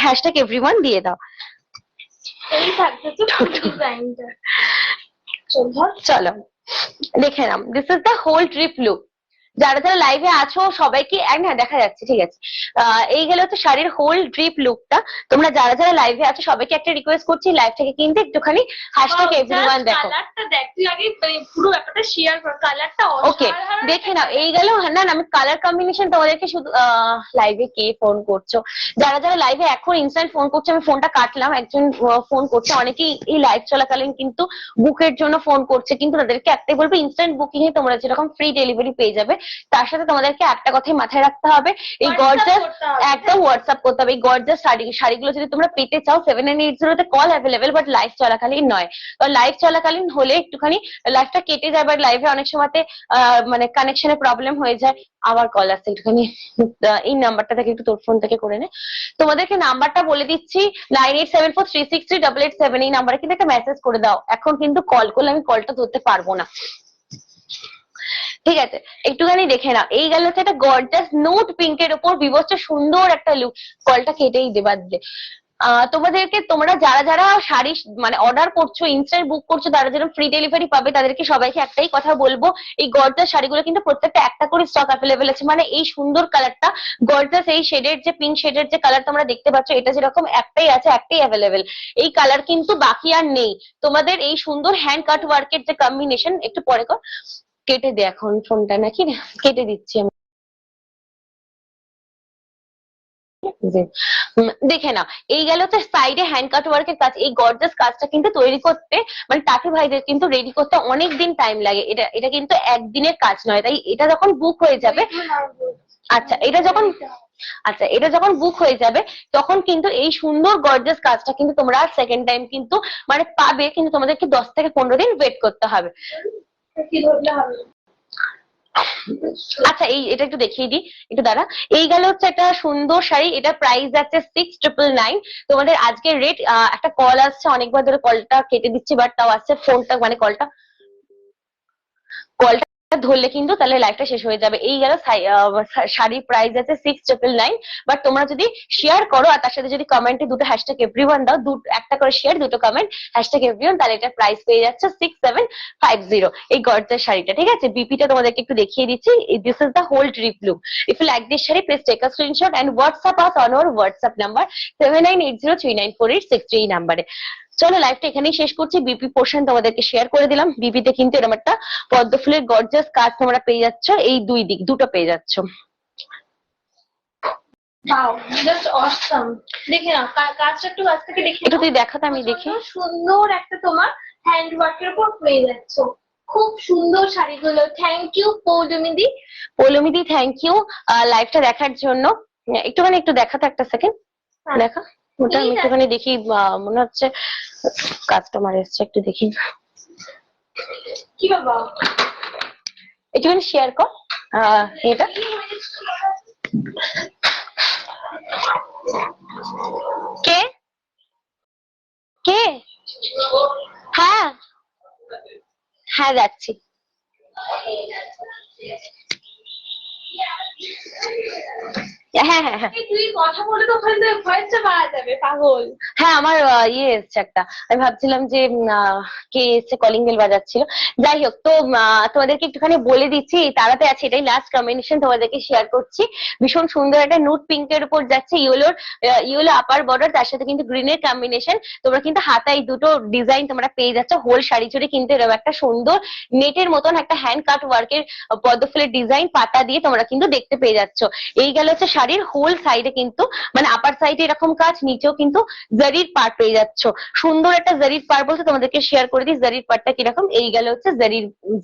হ্যাশট্যাগ এভরিওয়ান দিয়ে দাও। এই থাকছে তো ডিজাইনটা। চলো দেখে নাও, this is the whole trip look. যারা যারা লাইভে আছো সবাইকে, হ্যাঁ দেখা যাচ্ছে, ঠিক আছে। এই গেল হচ্ছে শাড়ির হোল ট্রিপ লুকটা। তোমরা যারা যারা লাইভে আছো সবাইকে একটা রিকোয়েস্ট করছি, লাইভ থেকে কিন্তু একটুখানি হ্যাশট্যাগ এভরিওয়ান দেখো। কালারটা দেখ, তুই আগে পুরো ব্যাপারটা শেয়ার কর, কালারটা ওকে দেখে নাও। এই গেল, না আমি কালার কম্বিনেশন তোমাদেরকে শুধু, লাইভে কে ফোন করছো? যারা যারা লাইভে এখন ইনস্ট্যান্ট ফোন করছো, আমি ফোনটা কাটলাম, একজন ফোন করছে। অনেকেই এই লাইভ চলাকালীন কিন্তু বুকের জন্য ফোন করছে, কিন্তু তাদেরকে একটাই বলবো, ইনস্ট্যান্ট বুকিং এ তোমরা যেরকম ফ্রি ডেলিভারি পেয়ে যাবে, তার সাথে তোমাদেরকে একটা কথাই মাথায় রাখতে হবে, এই গর্জাস একদম হোয়াটসঅ্যাপ করতে হবে। এই গর্জাস শাড়িগুলো যদি তোমরা পেতে চাও 7980 তে কল অ্যাভেলেবেল, বাট লাইভ চলাকালীন নয়। লাইভ চলাকালীন হলে একটুখানি লাইভটা কেটে যায়, বাট লাইভে অনেক সময়তে মানে কানেকশনে প্রবলেম হয়ে যায়। আবার কল আসছে, একটুখানি এই নাম্বারটা থেকে একটু তোর ফোন থেকে করে নে। তোমাদেরকে নাম্বারটা বলে দিচ্ছি, 9874363887। এই নাম্বারে কিন্তু একটা মেসেজ করে দাও। এখন কিন্তু কল করলে আমি কলটা ধরতে পারবো না, ঠিক আছে। একটুখানি দেখে নাও, এই গেল হচ্ছে একটা গর্জাস নোট পিঙ্কের উপর বিভৎস সুন্দর একটা লুক। কলটা কেটেই দেবা দিলে। তোমাদেরকে, তোমরা যারা যারা শাড়ি মানে অর্ডার করছো, ইনস্ট্যান্ট বুক করছো, তারা যেন ফ্রি ডেলিভারি পাবে, তাদেরকে সবাইকে একটাই কথা বলবো, এই গর্জাস শাড়িগুলো কিন্তু প্রত্যেকটা একটা করে স্টক অ্যাভেলেবেল আছে। মানে এই সুন্দর কালারটা গর্জাস, এই শেডের যে পিঙ্ক শেডের যে কালার তোমরা দেখতে পাচ্ছ, এটা যেরকম একটাই আছে, একটাই অ্যাভেলেবেল। এই কালার কিন্তু বাকি আর নেই। তোমাদের এই সুন্দর হ্যান্ড কাট ওয়ার্কের যে কম্বিনেশন, একটু পরে কর, কেটে দে এখন ফোনটা, নাকি কেটে দিচ্ছি আমি। দেখে না, এই গেল হচ্ছে সাইডে হ্যান্ড কাট ওয়ার্কের কাজ। এই গর্জাস কাজটা কিন্তু তৈরি করতে, মানে টাটু ভাইদের কিন্তু রেডি করতে অনেক দিন টাইম লাগে। এটা কিন্তু একদিনের কাজ নয়, তাই এটা যখন বুক হয়ে যাবে, এটা যখন বুক হয়ে যাবে, তখন কিন্তু এই সুন্দর গর্জাস কাজটা কিন্তু তোমরা সেকেন্ড টাইম কিন্তু মানে পাবে, কিন্তু তোমাদেরকে 10 থেকে 15 দিন ওয়েট করতে হবে। আচ্ছা, এটা একটু দেখিয়ে দিই, একটু দাঁড়া। এই গেল হচ্ছে একটা সুন্দর শাড়ি, এটা প্রাইস যাচ্ছে 6999। তোমাদের আজকের রেট, একটা কল আসছে, অনেকবার ধরে কলটা কেটে দিচ্ছি, বাট তাও আসছে ফোনটা, মানে কলটা ধরলে কিন্তু তাহলে লাইফটা শেষ হয়ে যাবে। এই গেল শাড়ির প্রাইস আছে 6999। বাট তোমরা যদি শেয়ার করো আর তার সাথে যদি কমেন্টে দুটো হ্যাশট্যাগ এভরিওয়ান দাও, একটা করে শেয়ার, দুটো কমেন্ট, হ্যাশট্যাগ এভরিওয়ান, তাহলে এটা প্রাইস পেয়ে যাচ্ছে 6750। এই গর্জাস শাড়িটা, ঠিক আছে। বিপিটা তোমাদেরকে একটু দেখিয়ে দিচ্ছি। This is the whole trip look. If you like this sari, please take a screenshot and WhatsApp us on our WhatsApp number 7980394863 এই নাম্বারে। চলো লাইভটা এখানেই শেষ করছি। বিপি পোর্শন তোমাদেরকে শেয়ার করে দিলাম। বিপিতে কিন্তু এরকম একটা পদ্ম ফুলের গর্জিয়াস কাজ তোমরা পেয়ে যাচ্ছ, এই দুই দিক দুটো পেয়ে যাচ্ছ। Wow, just awesome. দেখে নাও কাজটা একটু কাছ থেকে দেখে একটু নাও। তুই দেখাতে আমি দেখি। প্রচন্ড সুন্দর একটা তোমার হ্যান্ড ওয়ার্কের উপর পেয়ে যাচ্ছ। খুব সুন্দর শাড়িগুলো। থ্যাংক ইউ পৌলমিদি। পৌলমিদি থ্যাংক ইউ লাইভটা দেখার জন্য। একটুখানি একটু দেখাতে একটা সেকেন্ড দেখা ওটা আমি একটুখানি দেখি। মনে হচ্ছে কাস্টমার এসছে, একটু দেখি। কি বাবা, একটুখানি শেয়ার কর এটা। কে কে? হ্যাঁ হ্যাঁ যাচ্ছি। হ্যাঁ হ্যাঁ হ্যাঁ তুই কথা বলে তো ওখানে ভয়েসটা বাড়া যাবে পাগল। হ্যাঁ আমার ইয়ে এসছে একটা, আমি ভাবছিলাম যে কে এসছে, কলিং বেল বাজাচ্ছিল। যাই হোক, তো তোমাদেরকে একটুখানি বলে দিচ্ছি, তারাতে আছে, এটাই লাস্ট কম্বিনেশন তোমাদেরকে শেয়ার করছি। ভীষণ সুন্দর একটা নুট পিঙ্কের উপর যাচ্ছে, ইয়েলো আপার বর্ডার, তার সাথে কিন্তু গ্রিনের কম্বিনেশন। তোমরা কিন্তু হাতায় দুটো ডিজাইন তোমরা পেয়ে যাচ্ছ। হোল শাড়ি জুড়ে কিন্তু এরকম একটা সুন্দর নেটের মতন একটা হ্যান্ড কাট ওয়ার্কের পদ্ম ফুলের ডিজাইন পাতা দিয়ে তোমরা কিন্তু দেখতে পেয়ে যাচ্ছ। এই গেল হচ্ছে শাড়ির হোল সাইডে কিন্তু, মানে আপার সাইডে এরকম কাজ, নিচেও কিন্তু জারির পার্ট পেয়ে যাচ্ছ। সুন্দর একটা জারির পার্ট বলতে তোমাদেরকে শেয়ার করে দিই জারির পার্টটা কিরকম। এই গেল হচ্ছে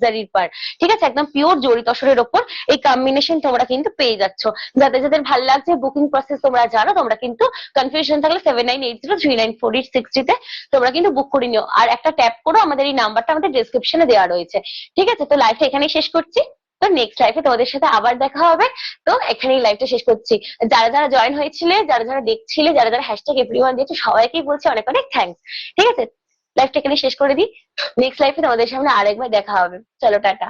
জারির পার্ট, ঠিক আছে, একদম পিওর জরি তসরের ওপর এই কম্বিনেশন তোমরা কিন্তু পেয়ে যাচ্ছ। যাদের যাদের ভালো লাগছে, বুকিং প্রসেস তোমরা জানো, তোমরা কিন্তু কনফিউশন থাকলে 7980394860 তোমরা কিন্তু বুক করে নিও। আর একটা ট্যাপ করো, আমাদের এই নাম্বারটা আমাদের ডেসক্রিপশনে দেওয়া রয়েছে, ঠিক আছে। তো লাইভটা এখানেই শেষ করছি। তো নেক্সট লাইফে তোমাদের সাথে আবার দেখা হবে। তো এখানেই লাইভটা শেষ করছি। যারা যারা জয়েন হয়েছিলে, যারা যারা দেখছিলে, যারা যারা হ্যাশট্যাগ এভরিওয়ান দিয়েছে, সবাইকেই বলছি অনেক অনেক থ্যাঙ্কস, ঠিক আছে। লাইভটা এখানে শেষ করে দিই। নেক্সট লাইফে তোমাদের সামনে আরেকবার দেখা হবে। চলো টাটা।